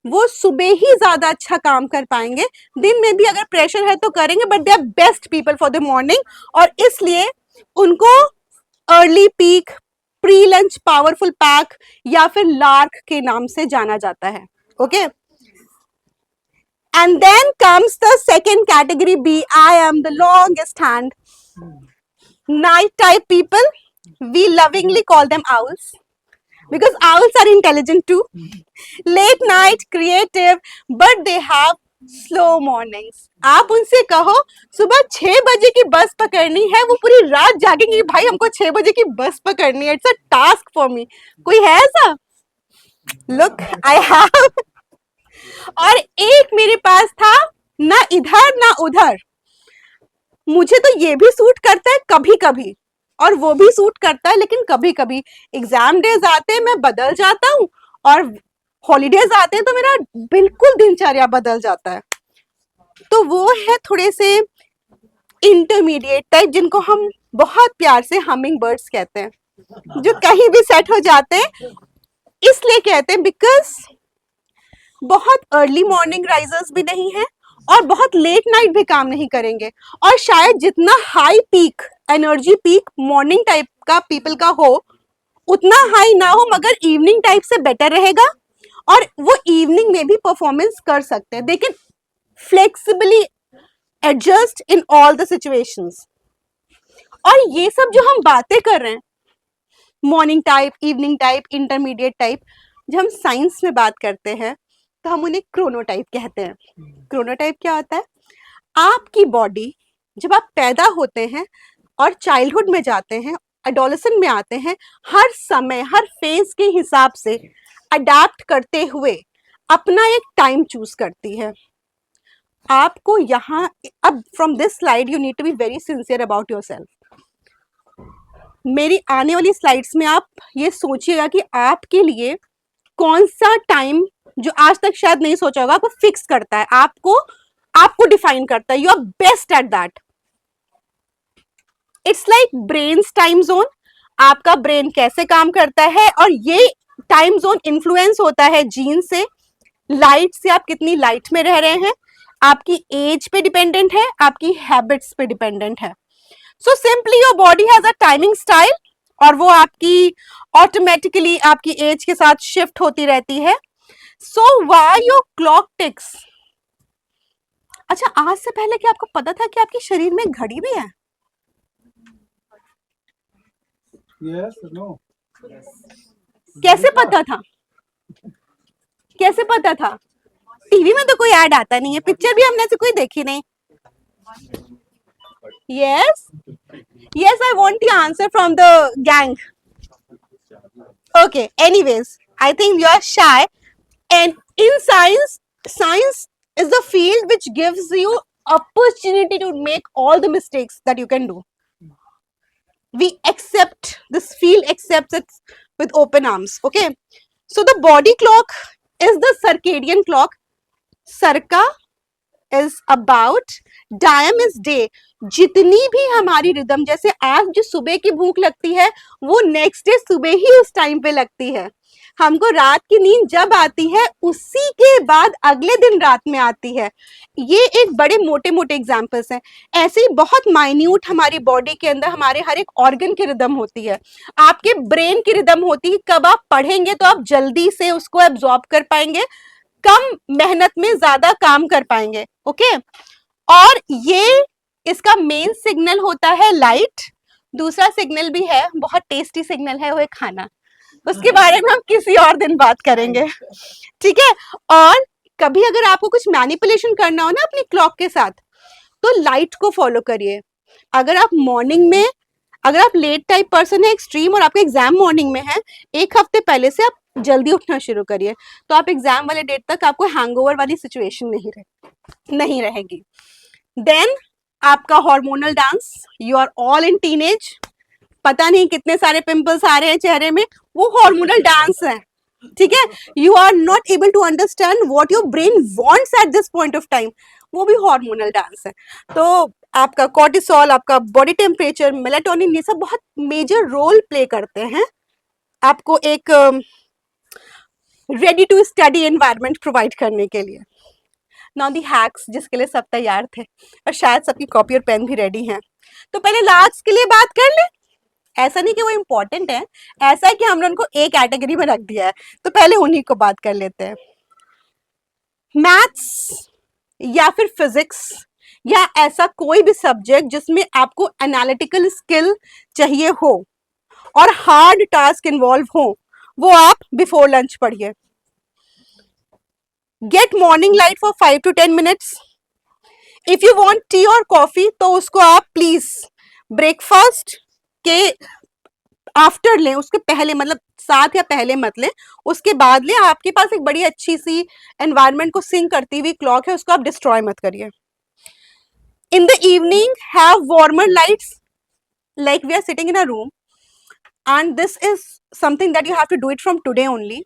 वो सुबह ही ज्यादा अच्छा काम कर पाएंगे, दिन में भी अगर प्रेशर है तो करेंगे, but they are best people for the morning. और इसलिए उनको early peak, pre lunch powerful pack या फिर लार्क के नाम से जाना जाता है। Okay, and then comes the second category B, I am the longest hand, night type people. We lovingly call them owls because owls are intelligent too, late night, creative, but they have slow mornings. आप उनसे कहो सुबह 6 बजे की बस पकड़नी है, वो पूरी रात जागेंगी, भाई हमको 6 बजे की बस पकड़नी है, it's a task for me. कोई है ऐसा? Look, I have. और एक मेरे पास था, ना इधर ना उधर, मुझे तो ये भी सूट करता है कभी कभी और वो भी सूट करता है, लेकिन कभी कभी एग्जाम डेज आते हैं मैं बदल जाता हूँ, और हॉलीडेज आते हैं तो मेरा बिल्कुल दिनचर्या बदल जाता है। तो वो है थोड़े से इंटरमीडिएट टाइप, जिनको हम बहुत प्यार से हमिंग बर्ड्स कहते हैं, जो कहीं भी सेट हो जाते हैं। इसलिए कहते हैं बिकॉज बहुत अर्ली मॉर्निंग राइजर्स भी नहीं है और बहुत लेट नाइट भी काम नहीं करेंगे, और शायद जितना high peak energy peak morning type का पीपल का हो उतना हाई ना हो, मगर इवनिंग टाइप से बेटर रहेगा और वो इवनिंग में भी परफॉर्मेंस कर सकते हैं। लेकिन flexibly adjust in all the situations. और ये सब जो हम बातें कर रहे हैं, morning type, evening type, intermediate type, जब हम साइंस में बात करते हैं तो हम उन्हें क्रोनोटाइप कहते हैं. क्रोनोटाइप क्या होता है? आपकी बॉडी जब आप पैदा होते हैं और चाइल्डहुड में जाते हैं, एडोलेसेंट में आते हैं, हर समय हर फेज के हिसाब से अडेप्ट करते हुए अपना एक टाइम चूज करती है. आपको यहाँ अब from this slide you need to be very sincere about yourself. मेरी आने वाली स्लाइड्स में आप ये सोचिएगा कि आपके लिए कौन सा टाइम जो आज तक शायद नहीं सोचा होगा, आपको फिक्स करता है, आपको डिफाइन करता है. You are best at that. It's like brains time zone. आपका ब्रेन कैसे काम करता है, और ये टाइम जोन इन्फ्लुएंस होता है जीन से, लाइट से, आप कितनी लाइट में रह रहे हैं, आपकी एज पे डिपेंडेंट है, आपकी हैबिट्स पे डिपेंडेंट है. So simply your body has a timing style, और वो आपकी ऑटोमेटिकली आपकी एज के साथ शिफ्ट होती रहती है. So why your clock ticks. अच्छा, आज से पहले क्या आपको पता था कि आपके शरीर में घड़ी भी है? Yes, no. कैसे पता था? कैसे पता था? टीवी में तो कोई ऐड आता नहीं है, पिक्चर भी हमने से कोई देखी नहीं. Yes, yes, I want the answer from the gang. Okay, anyways, I think you are shy. And in science, science is the field which gives you opportunity to make all the mistakes that you can do. We accept, this field accepts it with open arms. Okay, so the body clock is the circadian clock. Sarka is about, diem is day. जितनी भी हमारी rhythm, जैसे आज जो सुबह की भूख लगती है वो नेक्स्ट डे सुबह ही उस टाइम पे लगती है. हमको रात की नींद जब आती है उसी के बाद अगले दिन रात में आती है. ये एक बड़े मोटे मोटे एग्जाम्पल्स हैं. ऐसे ही बहुत माइन्यूट हमारी बॉडी के अंदर हमारे हर एक ऑर्गन की रिदम होती है. आपके ब्रेन की रिदम होती है, कब आप पढ़ेंगे तो आप जल्दी से उसको एब्जॉर्ब कर पाएंगे, कम मेहनत में ज्यादा काम कर पाएंगे. ओके, और ये इसका मेन सिग्नल होता है लाइट. दूसरा सिग्नल भी है, बहुत टेस्टी सिग्नल है, वो है खाना. उसके बारे में हम किसी और दिन बात करेंगे, ठीक है. और कभी अगर आपको कुछ मैनिपुलेशन करना हो ना अपनी क्लॉक के साथ, तो लाइट को फॉलो करिए. अगर आप मॉर्निंग में, अगर आप लेट टाइप पर्सन है एक्सट्रीम और आपका एग्जाम मॉर्निंग में है, एक हफ्ते पहले से आप जल्दी उठना शुरू करिए, तो आप एग्जाम वाले डेट तक आपको हैंगओवर वाली सिचुएशन नहीं रहेगी. देन आपका hormonal dance, you are all in teenage, पता नहीं कितने सारे पिंपल्स आ रहे हैं चेहरे में, वो हार्मोनल डांस है, ठीक है. You are not able to understand what your brain wants at this point of time, वो भी हार्मोनल डांस है. तो आपका कॉर्टिसोल, आपका बॉडी टेम्परेचर, मेलाटोनिन, ये सब बहुत मेजर रोल प्ले करते हैं आपको एक ready to study environment provide करने के लिए. नाउ दी हैक्स, जिसके लिए सब तैयार थे और शायद सबकी कॉपी और पेन भी रेडी हैं. तो पहले लास्ट के लिए बात कर ले. ऐसा नहीं कि वो इम्पोर्टेंट है, ऐसा है कि हमने उनको एक कैटेगरी में रख दिया है, तो पहले उन्हीं को बात कर लेते हैं. मैथ्स या फिर फिजिक्स या ऐसा कोई भी सब्जेक्ट जिसमें आपको एनालिटिकल स्किल चाहिए हो और हार्ड टास्क इन्वॉल्व हो, वो आप बिफोर लंच पढ़िए. Get morning light for 5 to 10 minutes. If you want tea और कॉफी तो उसको आप प्लीज ब्रेकफास्ट के आफ्टर लें, उसके पहले, मतलब साथ या पहले मत लें, उसके बाद लें. आपके पास एक बड़ी अच्छी सी एनवायरनमेंट को सिंक करती हुई क्लॉक है, उसको आप डिस्ट्रॉय मत करिए. In the evening have warmer lights, like we are sitting in a room and this is something that you have to do it from today only.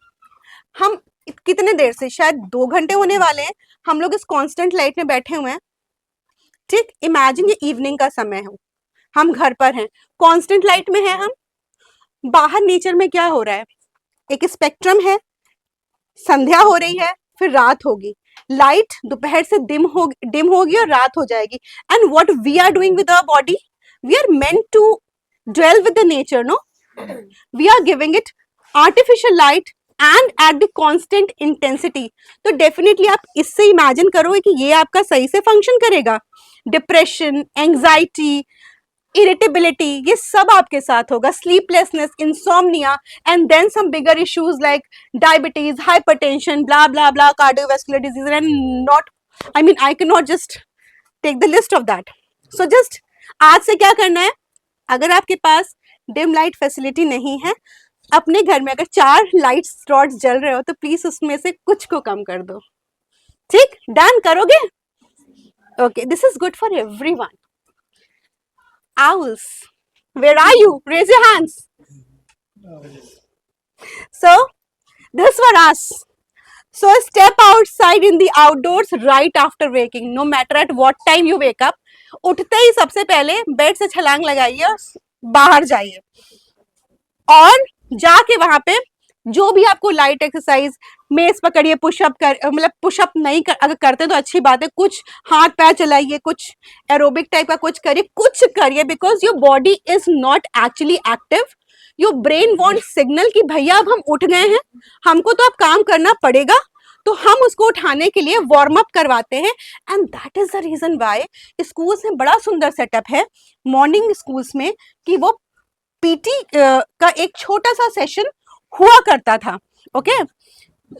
हम कितने देर से, शायद 2 घंटे होने वाले हैं, हम लोग इस कांस्टेंट लाइट में बैठे हुए हैं, ठीक. इमेजिन ये इवनिंग का समय हो, हम घर पर हैं, कांस्टेंट लाइट में हैं हम. बाहर नेचर में क्या हो रहा है, एक स्पेक्ट्रम है, संध्या हो रही है, फिर रात होगी, लाइट दोपहर से डिम होगी और रात हो जाएगी. And what we are doing with our body, we are meant to dwell with the nature, no? We are giving it artificial light and at the constant intensity. तो डेफिनेटली आप इससे इमेजिन करोगे कि ये आपका सही से फंक्शन करेगा। डिप्रेशन, एंजाइटी, इरिटेबिलिटी, ये सब आपके साथ होगा, sleeplessness, insomnia, and then some bigger issues like diabetes, hypertension, blah blah blah, cardiovascular disease, and not, I mean I can not just take the list of that. So just आज से क्या करना है, अगर आपके पास डिम लाइट फैसिलिटी नहीं है, अपने घर में अगर 4 लाइट रॉड्स जल रहे हो तो प्लीज उसमें से कुछ को कम कर दो। ठीक, डन करोगे? Okay, this is good for everyone. Owls, where are you? Raise your hands. So, this for us. So, step outside in the outdoors right after waking, no matter at what time you wake up. उठते ही सबसे पहले bed से छलांग लगाइए और बाहर जाइए, और जाके वहां पे जो भी आपको लाइट एक्सरसाइज, मेज पकड़िए, पुशअप कर, मतलब पुशअप नहीं कर, अगर करते तो अच्छी बात है, कुछ हाथ पैर चलाइए, कुछ एरोबिक टाइप का कुछ करिए, कुछ करिए, because your body is not actually active. Your brain want signal कि भैया अब हम उठ गए हैं, हमको तो अब काम करना पड़ेगा, तो हम उसको उठाने के लिए वार्म अप करवाते हैं। And that is the reason why schools में बड़ा सुंदर सेटअप है मॉर्निंग स्कूल्स में, कि वो पीटी का एक छोटा सा सेशन हुआ करता था। Okay,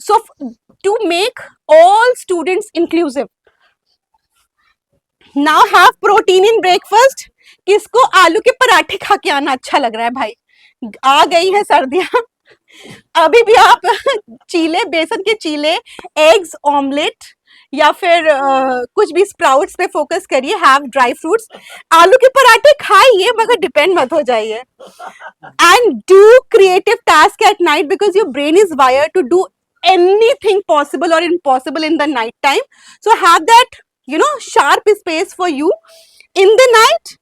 so to make all students inclusive, now have protein in breakfast. किसको आलू के पराठे खा के आना अच्छा लग रहा है भाई? आ गई है सर्दियां, अभी भी आप चीले, बेसन के चीले, एग्स ऑमलेट, या फिर कुछ भी स्प्राउट्स पे फोकस करिए, हैव ड्राई फ्रूट्स, आलू के पराठे खाइए मगर डिपेंड मत हो जाइए। And do creative task at night because your brain is wired to do anything possible और impossible in the night time. So have that sharp space for you in the night,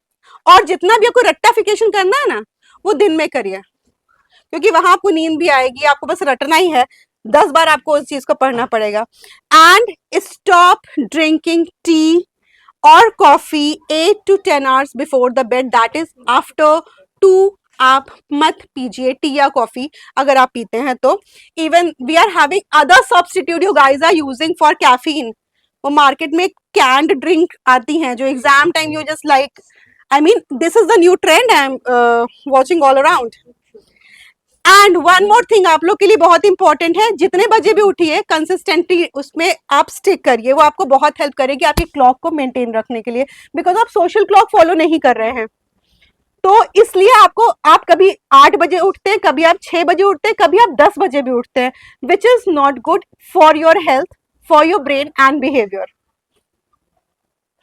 और जितना भी आपको रट्टाफिकेशन करना है ना, वो दिन में करिए, क्योंकि वहां आपको नींद भी आएगी, आपको बस रटना ही है, 10 बार आपको उस चीज को पढ़ना पड़ेगा। एंड स्टॉप ड्रिंकिंग टी और coffee 8 to 10 hours before the bed, that is after 2 आप मत पीजिए टी या कॉफी अगर आप पीते हैं तो। Even we are having other substitute you guys are using for caffeine. वो मार्केट में कैंड ड्रिंक आती हैं जो exam time you just like, I mean this is the new trend I am watching all around. And one more thing आप लोग के लिए बहुत इंपॉर्टेंट है, जितने बजे भी उठिए कंसिस्टेंटली उसमें आप स्टिक करिए, वो आपको बहुत हेल्प करेगी आपकी क्लॉक को मेंटेन रखने के लिए, बिकॉज आप सोशल क्लॉक फॉलो नहीं कर रहे हैं। तो इसलिए आपको, आप कभी 8 बजे उठते हैं, कभी आप 6 बजे उठते हैं, कभी आप 10 बजे भी उठते हैं, which is not good for your health, for your brain and behaviour.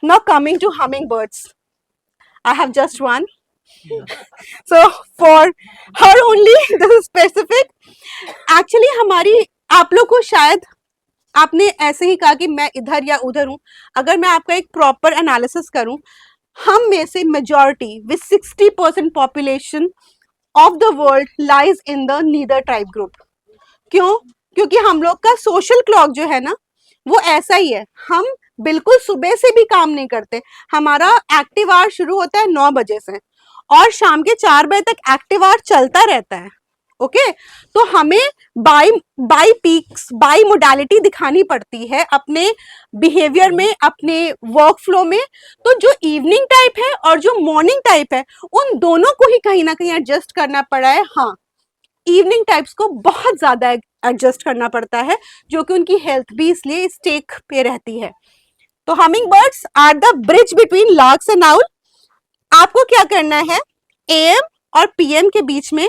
Now coming to humming birds, I have just one. So for her only, this is specific. Actually हमारी, आप लोग को शायद आपने ऐसे ही कहा कि मैं इधर या उधर हूँ, अगर मैं आपका एक प्रॉपर एनालिसिस करूँ, हम में से majority with 60% population of the world lies in the neither tribe group. क्यों? क्योंकि हम लोग का सोशल क्लॉक जो है ना, वो ऐसा ही है, हम बिल्कुल सुबह से भी काम नहीं करते। हमारा एक्टिव आवर शुरू होता है 9 बजे से और शाम के 4 बजे तक एक्टिव आवर चलता रहता है। ओके, तो हमें बाई पीक्स, बाई मोडालिटी दिखानी पड़ती है अपने बिहेवियर में, अपने वर्क फ्लो में। तो जो इवनिंग टाइप है और जो मॉर्निंग टाइप है, उन दोनों को ही कहीं ना कहीं एडजस्ट करना पड़ा है। हाँ, इवनिंग टाइप्स को बहुत ज्यादा एडजस्ट करना पड़ता है, जो कि उनकी हेल्थ भी इसलिए स्टेक पे रहती है। तो humming birds are the bridge between larks and owl. आपको क्या करना है, एएम और पीएम के बीच में,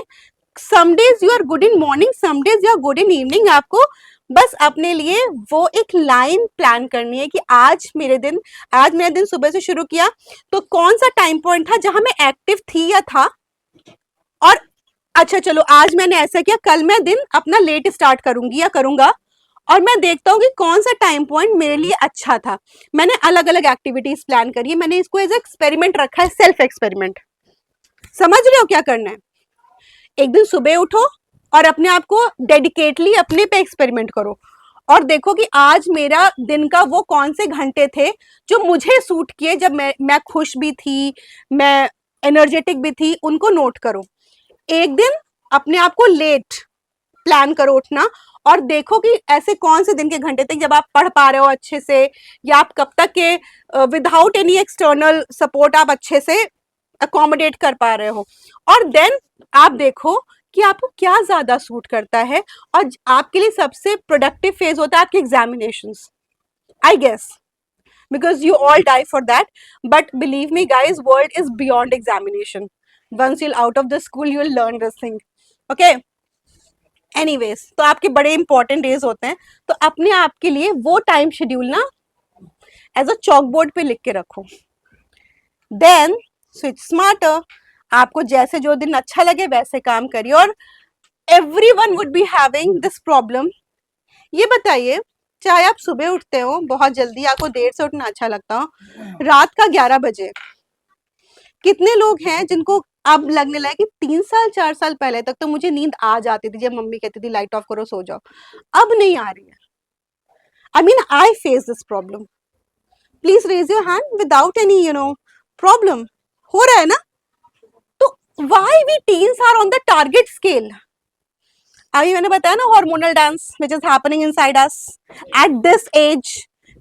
some days you are good in morning, some days you are good in evening. आपको बस अपने लिए वो एक लाइन प्लान करनी है कि आज मेरा दिन सुबह से शुरू किया, तो कौन सा टाइम पॉइंट था जहां मैं एक्टिव थी या था, और अच्छा चलो आज मैंने ऐसा किया, कल मैं दिन अपना लेट स्टार्ट करूंगी या करूंगा, और मैं देखता हूँ कि कौन सा टाइम पॉइंट मेरे लिए अच्छा था। मैंने अलग अलग एक्टिविटीज प्लान करी है, मैंने इसको एज एक्सपेरिमेंट रखा है, सेल्फ एक्सपेरिमेंट। समझ रहे हो क्या करना है? एक दिन सुबह उठो और अपने आप को डेडिकेटली अपने पे एक्सपेरिमेंट करो और देखो कि आज मेरा दिन का वो कौन से घंटे थे जो मुझे सूट किए, जब मैं खुश भी थी, मैं एनर्जेटिक भी थी, उनको नोट करो। एक दिन अपने आप को लेट प्लान करो उठना, और देखो कि ऐसे कौन से दिन के घंटे तक जब आप पढ़ पा रहे हो अच्छे से, या आप कब तक के विदाउट एनी एक्सटर्नल सपोर्ट आप अच्छे से अकोमोडेट कर पा रहे हो, और देन आप देखो कि आपको क्या ज्यादा सूट करता है। और आपके लिए सबसे प्रोडक्टिव फेज होता है आपके examinations, I guess, because you all die for that, but believe me guys, world is beyond examination. Once you're out of the school you will learn this thing, okay? Anyways, तो आपके बड़े important days होते हैं, तो अपने आप के लिए वो टाइम शेड्यूल ना एज अ चॉक बोर्ड पे लिख के रखो, देन स्विच स्मार्टर। आपको जैसे जो दिन अच्छा लगे वैसे काम करिए, और everyone would be having this problem. ये बताइए, चाहे आप सुबह उठते हो बहुत जल्दी, आपको देर से उठना अच्छा लगता हो, रात का 11 बजे, कितने लोग हैं जिनको अब लगने लगा कि 3 साल 4 साल पहले तक तो मुझे नींद आ जाती थी जब मम्मी कहती थी लाइट ऑफ करो सो जाओ, अब नहीं आ रही है। I mean I face this problem, please raise your hand without any problem. हो रहा है ना? तो why we teens are on the target scale? अभी मैंने बताया ना, hormonal dance which is happening inside us at this age,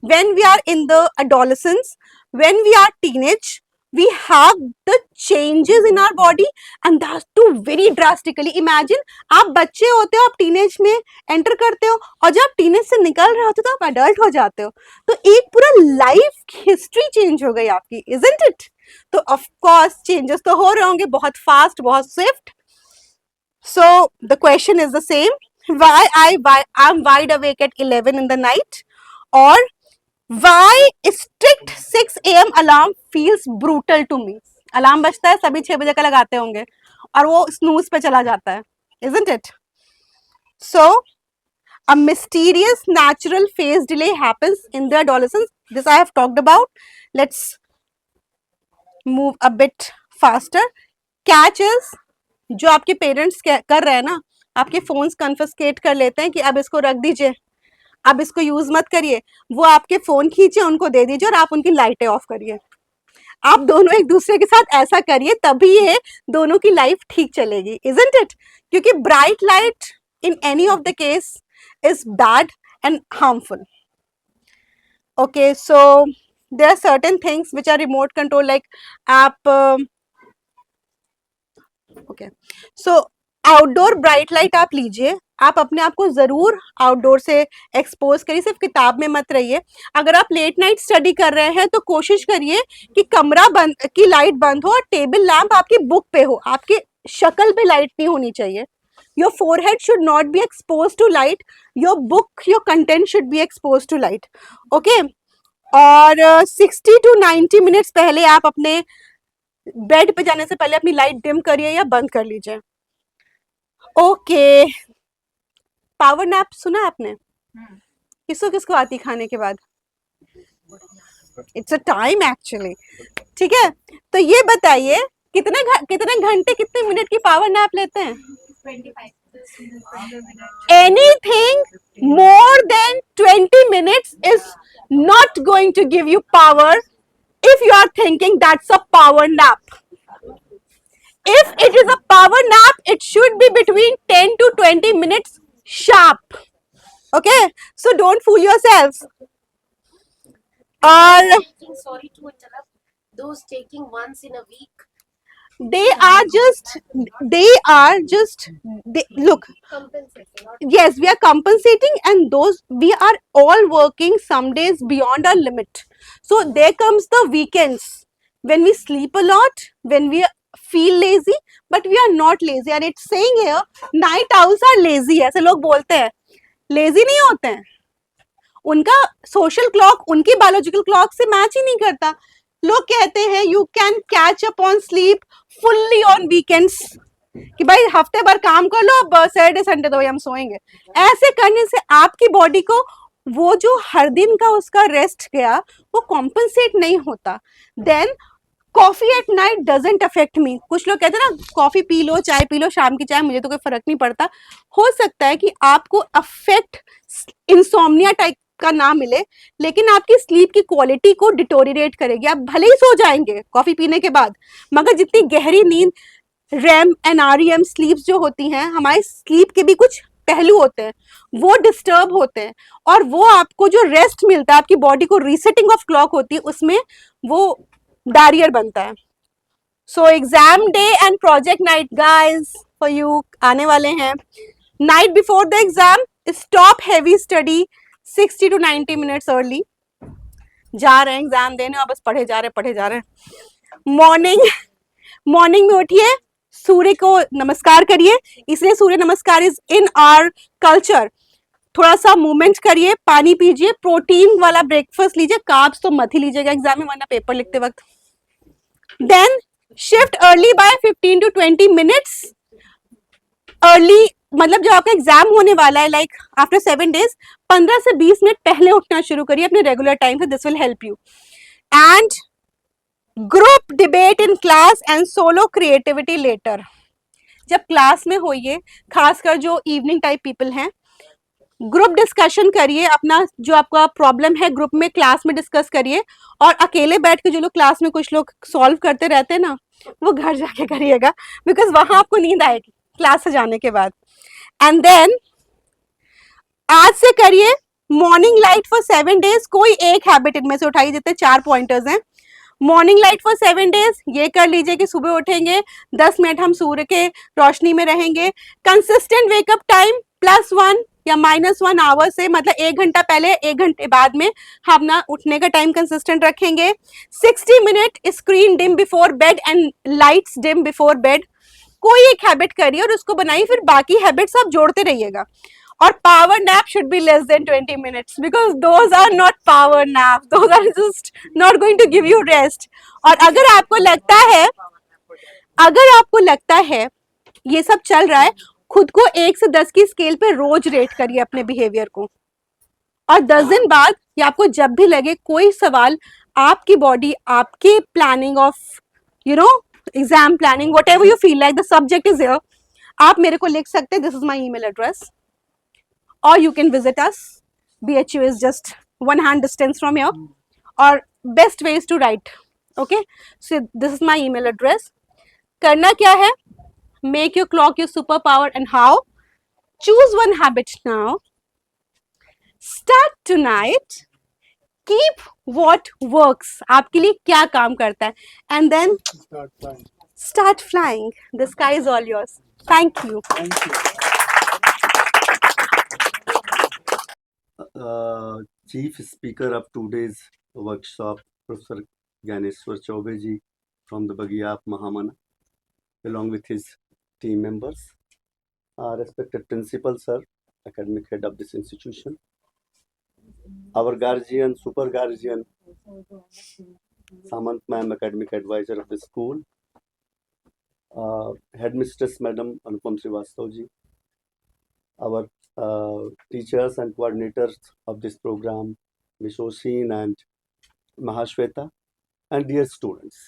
when we are in the adolescence, when we are teenage, we have the changes in our body, and that's too very drastically. Imagine आप बच्चे होते हो, आप teenage में enter करते हो, और जब आप टीनेज से निकल रहे होते हो तो आप अडल्ट हो जाते हो, तो एक पूरा लाइफ हिस्ट्री चेंज हो गई आपकी, isn't it? तो ऑफ कोर्स चेंजेस तो हो रहे होंगे, बहुत फास्ट, बहुत Swift. So the question is the same, why I'm wide awake at 11 in the night, or why strict 6 AM alarm feels brutal to me? Alarm बजता है, सभी 6 बजे का लगाते होंगे, और वो स्नूज पे चला जाता है, isn't it? So a mysterious natural phase delay happens in the adolescence. This I have talked about. Let's move a bit faster. Catch is, जो आपके पेरेंट्स कर रहे हैं ना, आपके फोन्स कन्फिस्केट कर लेते हैं कि अब इसको रख दीजिए, अब इसको यूज मत करिए, वो आपके फोन खींचे उनको दे दीजिए और आप उनकी लाइटें ऑफ करिए। आप दोनों एक दूसरे के साथ ऐसा करिए, तभी ये दोनों की लाइफ ठीक चलेगी, isn't it? क्योंकि bright light in any of the case is bad and harmful. Okay, so there are certain things which are remote control, like app. Okay, so outdoor bright light आप लीजिए, आप अपने आप को जरूर आउटडोर से expose करिए, सिर्फ किताब में मत रहिए। अगर आप लेट नाइट स्टडी कर रहे हैं तो कोशिश करिए कि कमरा बंद, की लाइट बंद हो, और टेबल लैंप आपकी बुक पे हो, आपकी शक्ल पे लाइट नहीं होनी चाहिए। Your forehead should not be expose to light, your book, your content should be expose to light, okay? और 60 to 90 मिनट्स पहले आप अपने बेड पे जाने से पहले अपनी लाइट डिम करिए या बंद कर लीजिए। ओके, पावर नैप सुना आपने? किसको किसको आती खाने के बाद? इट्स अ टाइम एक्चुअली, ठीक है? तो ये बताइए कितने घंटे कितने मिनट की पावर नैप लेते हैं? 25 anything more than 20 minutes is not going to give you power if you are thinking that's a power nap. If it is a power nap, it should be between 10 to 20 minutes sharp. Okay, so don't fool yourselves. Or Sorry to interrupt. Those taking once in a week, they are just look, compensating. yes, we are compensating, and those we are all working some days beyond our limit. So there comes the weekends when we sleep a lot, when we feel lazy, but we are not lazy. And it's saying here night owls are lazy, ऐसे लोग बोलते हैं, lazy नहीं होते हैं, उनका social clock उनकी biological clock से मैच ही नहीं करता। लोग कहते हैं you can catch up on sleep fully on weekends, कि भाई हफ्ते भर काम कर लो, अब सैटरडे संडे तो भाई हम सोएंगे। ऐसे करने से आपकी बॉडी को वो जो हर दिन का उसका रेस्ट गया वो कॉम्पनसेट नहीं होता। Then coffee at night doesn't affect me. कुछ लोग कहते हैं ना कॉफी पी लो, चाय पी लो, शाम की चाय, मुझे तो कोई फर्क नहीं पड़ता। हो सकता है कि आपको अफेक्ट इंसोम्निया टाइप का ना मिले, लेकिन आपकी स्लीप की क्वालिटी को डिटोरिएट करेगी। आप भले ही सो जाएंगे कॉफी पीने के बाद, मगर जितनी गहरी नींद, रेम एंड आरईएम स्लीप्स जो होती हैं, हमारी स्लीप के भी कुछ पहलू होते हैं वो डिस्टर्ब होते हैं, और वो आपको जो रेस्ट मिलता है, आपकी बॉडी को रीसेटिंग ऑफ क्लॉक होती है, उसमें वो बैरियर बनता है. So exam day and project night guys for you आने वाले हैं. Night before the exam stop heavy study 60 to 90 minutes early. जा रहे हैं एग्जाम देने और बस पढ़े जा रहे हैं. मॉर्निंग में उठिए, सूर्य को नमस्कार करिए, इसलिए सूर्य नमस्कार इज इन आवर कल्चर. थोड़ा सा मूवमेंट करिए, पानी पीजिए, प्रोटीन वाला ब्रेकफास्ट लीजिए, कार्ब्स तो मत ही लीजिएगा एग्जाम में वरना पेपर लिखते वक्त. Then shift early by 15 to 20 minutes early, मतलब जब आपका एग्जाम होने वाला है लाइक आफ्टर 7 days 15 से 20 मिनट पहले उठना शुरू करिए अपने रेगुलर टाइम से. This will help you. And group debate in class and solo creativity later. जब क्लास में होइए, खासकर जो इवनिंग टाइप पीपल हैं, ग्रुप डिस्कशन करिए. अपना जो आपका प्रॉब्लम है ग्रुप में क्लास में डिस्कस करिए, और अकेले बैठ के जो लोग क्लास में कुछ लोग सॉल्व करते रहते हैं ना, वो घर जाके करिएगा, बिकॉज वहां आपको नींद आएगी क्लास से जाने के बाद. एंड देन आज से करिए मॉर्निंग लाइट फॉर 7 days. कोई एक हैबिट इनमें से उठाई देते, 4 पॉइंटर्स हैं. मॉर्निंग लाइट फॉर 7 days, ये कर लीजिए कि सुबह उठेंगे 10 मिनट हम सूर्य के रोशनी में रहेंगे. कंसिस्टेंट वेकअप टाइम +1 या -1 आवर से, मतलब 1 घंटा पहले 1 घंटे बाद में हम अपना उठने का टाइम कंसिस्टेंट रखेंगे. 60 minute screen dim before bed and lights dim before bed. कोई एक हैबिट करिए और उसको बनाइए, फिर बाकी हैबिट्स आप जोड़ते रहिएगा. और power nap should be less than 20 minutes because those are not power nap, those are just not going to give you rest. और अगर आपको लगता है ये सब चल रहा है, खुद को 1 से 10 की स्केल पे रोज रेट करिए अपने बिहेवियर को, और 10 दिन बाद या आपको जब भी लगे कोई सवाल, आपकी बॉडी आपके planning of exam planning, what ever you feel like the subject is here, आप मेरे को लिख सकते हैं. This is my email address, or you can visit us. BHU is just 1 hand distance from here, or best ways to write. Okay, so this is my email address. करना क्या है? Make your clock your superpower. And how? Choose one habit now. Start tonight. Keep what works. आपके लिए क्या काम करता है? And then start flying. The sky is all yours. Thank you. Chief speaker of today's workshop, Professor Gyaneshwar Chaube ji from the Bagiyap Mahamana, along with his team members. Respected principal sir, academic head of this institution, our guardian, super guardian, Samant ma'am, academic advisor of the school, headmistress madam Anupam Srivastav ji, our teachers and coordinators of this program, Ms. Oshin and Mahashweta, and dear students.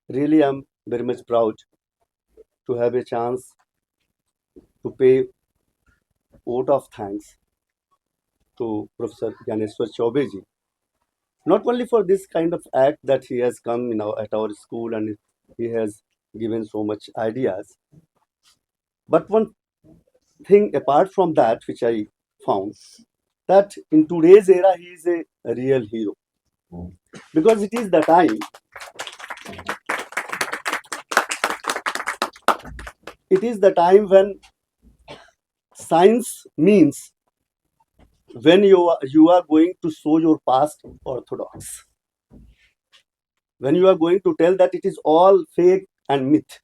Really, I'm very much proud to have a chance to pay vote of thanks to Professor Gyaneshwar Chaube ji, not only for this kind of act that he has come at our school and he has given so much ideas, but one thing apart from that which I found, that in today's era he is a real hero, because it is the time when science means when you are going to show your past orthodox, when you are going to tell that it is all fake and myth.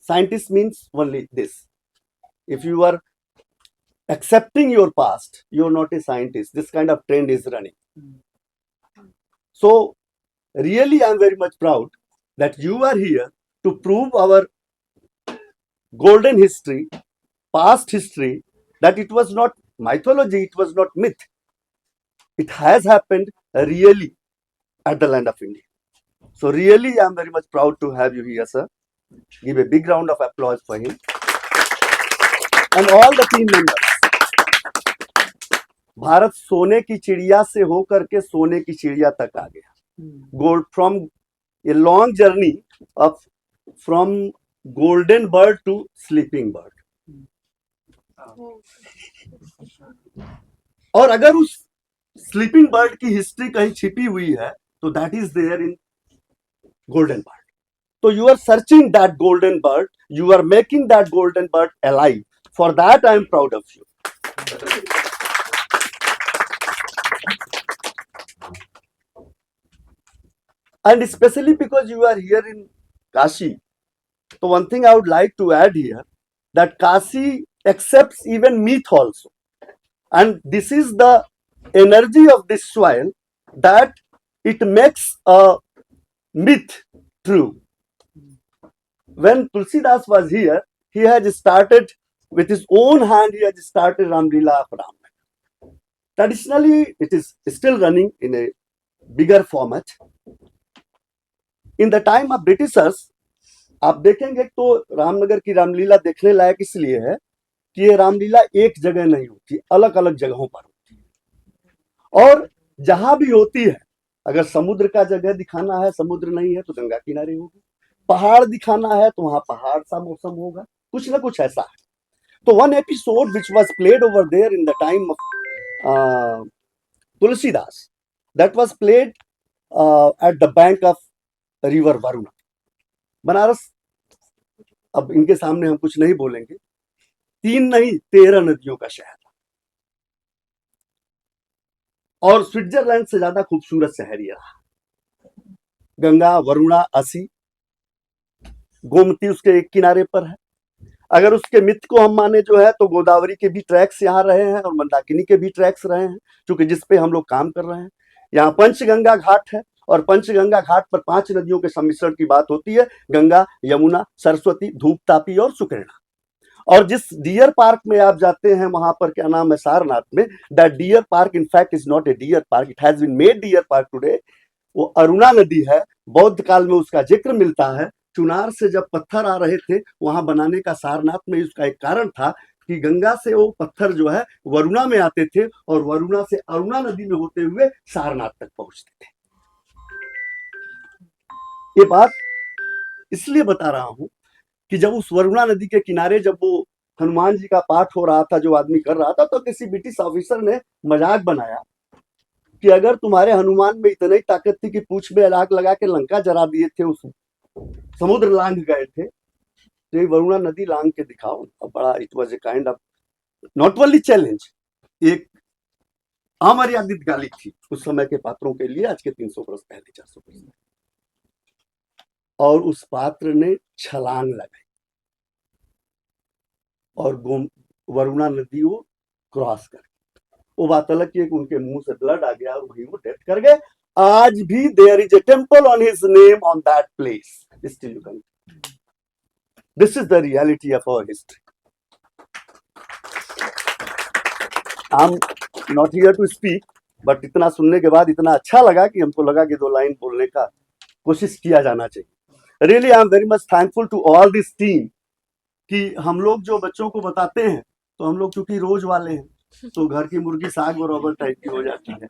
Scientist means only this. If you are accepting your past, you are not a scientist. This kind of trend is running. So really I am very much proud that you are here to prove our golden history, past history, that it was not mythology, it was not myth. It has happened really at the land of India. So really I am very much proud to have you here, sir. Give a big round of applause for him and all the team members. Bharat सोने की चिड़िया से होकर के सोने की चिड़िया तक आ गया. Gold from a long journey of from golden bird to sleeping bird. और अगर उस स्लीपिंग बर्ड की हिस्ट्री कहीं छिपी हुई है तो that is there in golden bird. तो you are searching that golden bird, you are making that golden bird alive. For that I am proud of you. And especially because you are here in Kashi, so one thing I would like to add here, that Kashi accepts even myth also, and this is the energy of this soil that it makes a myth true. When Tulsidas was here, he has started with his own hand, he has started Ramlila of Ram. Traditionally, it is still running in a bigger format. In the time of Britishers, आप देखेंगे तो रामनगर की रामलीला देखने लायक इसलिए है कि ये रामलीला एक जगह नहीं होती, अलग अलग जगहों पर होती है. और जहां भी होती है, अगर समुद्र का जगह दिखाना है, समुद्र नहीं है तो गंगा किनारे होगी, पहाड़ दिखाना है तो वहां पहाड़ सा मौसम होगा, कुछ ना कुछ ऐसा है. तो one episode which was played over there in the time of Tulsidas, that was played at the bank of river Varuna. Banaras, अब इनके सामने हम कुछ नहीं बोलेंगे, 3 नहीं 13 नदियों का शहर था और स्विट्जरलैंड से ज्यादा खूबसूरत शहर ये रहा. गंगा, वरुणा, असी, गोमती उसके एक किनारे पर है. अगर उसके मिथ को हम माने जो है तो गोदावरी के भी ट्रैक्स यहाँ रहे हैं और मंदाकिनी के भी ट्रैक्स रहे हैं, क्योंकि जिस पे हम लोग काम कर रहे हैं. यहाँ पंचगंगा घाट है और पंचगंगा घाट पर 5 नदियों के सम्मिश्रण की बात होती है, गंगा, यमुना, सरस्वती, धूप, तापी और सुकैना. और जिस डियर पार्क में आप जाते हैं वहां पर क्या नाम है, सारनाथ में, that deer park in fact is not a deer park, it has been made deer park today. वो अरुणा नदी है, बौद्ध काल में उसका जिक्र मिलता है. चुनार से जब पत्थर आ रहे थे वहां बनाने का सारनाथ में उसका एक कारण था कि गंगा से वो पत्थर जो है वरुणा में आते थे और वरुणा से अरुणा नदी में होते हुए सारनाथ तक पहुंचते थे. ये बात इसलिए बता रहा हूं कि जब उस वरुणा नदी के किनारे जब वो हनुमान जी का पाठ हो रहा था, जो आदमी कर रहा था, तो किसी ब्रिटिश ऑफिसर ने मजाक बनाया कि अगर तुम्हारे हनुमान में इतनी ताकत थी कि पूंछ में आग लगा के लंका जला दिए थे, उस समुद्र लांग गए थे, तो ये वरुणा नदी लांग के दिखाओ. और बड़ा it was a kind of not only challenge, एक अमर्यादित गाली थी उस समय के पात्रों के लिए, आज के 300 वर्ष पहले, 400 वर्ष पहले. और उस पात्र ने छलांग लगाई और वरुणा नदी को क्रॉस कर, वो बात अलग की उनके मुंह से ब्लड आ गया और वहीं वो डेथ कर गए. आज भी there is a temple on his name on that place. Still you can, this is the reality of our history. I am not here to speak, but इतना सुनने के बाद इतना अच्छा लगा कि हमको लगा कि 2 लाइन बोलने का कोशिश किया जाना चाहिए. Really I am very much thankful to all this team कि हम लोग जो बच्चों को बताते हैं, तो हम लोग चूंकि रोज वाले हैं तो घर की मुर्गी साग बराबर टाइप की हो जाती है,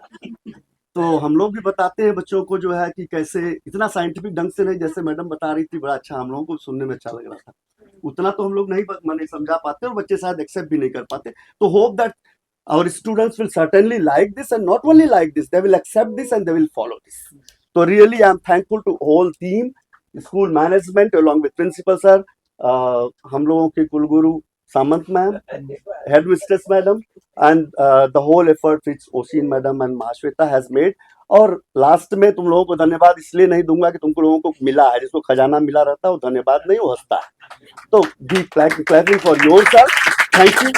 तो हम लोग भी बताते हैं बच्चों को जो है कि कैसे, इतना साइंटिफिक ढंग से नहीं, जैसे मैडम बता रही थी बड़ा अच्छा, हम लोगों को सुनने में अच्छा लग रहा था, उतना तो हम लोग नहीं माने समझा पाते और बच्चे शायद एक्सेप्ट भी नहीं कर पाते. तो hope that our students will certainly like this, and not only like this, they will accept this and they will follow this. So really I am thankful to whole team, school management along with principal sir, हम लोगों के कुलगुरु सामंत ma'am, headmistress madam, and the whole effort which Oshin madam and Mahashweta has made. और last में तुम लोगों को धन्यवाद इसलिए नहीं दूंगा कि तुमको लोगों को मिला है, जिसको खजाना मिला रहता है वो धन्यवाद नहीं, वो हंसता है. तो be clapping for yourself. Thank you.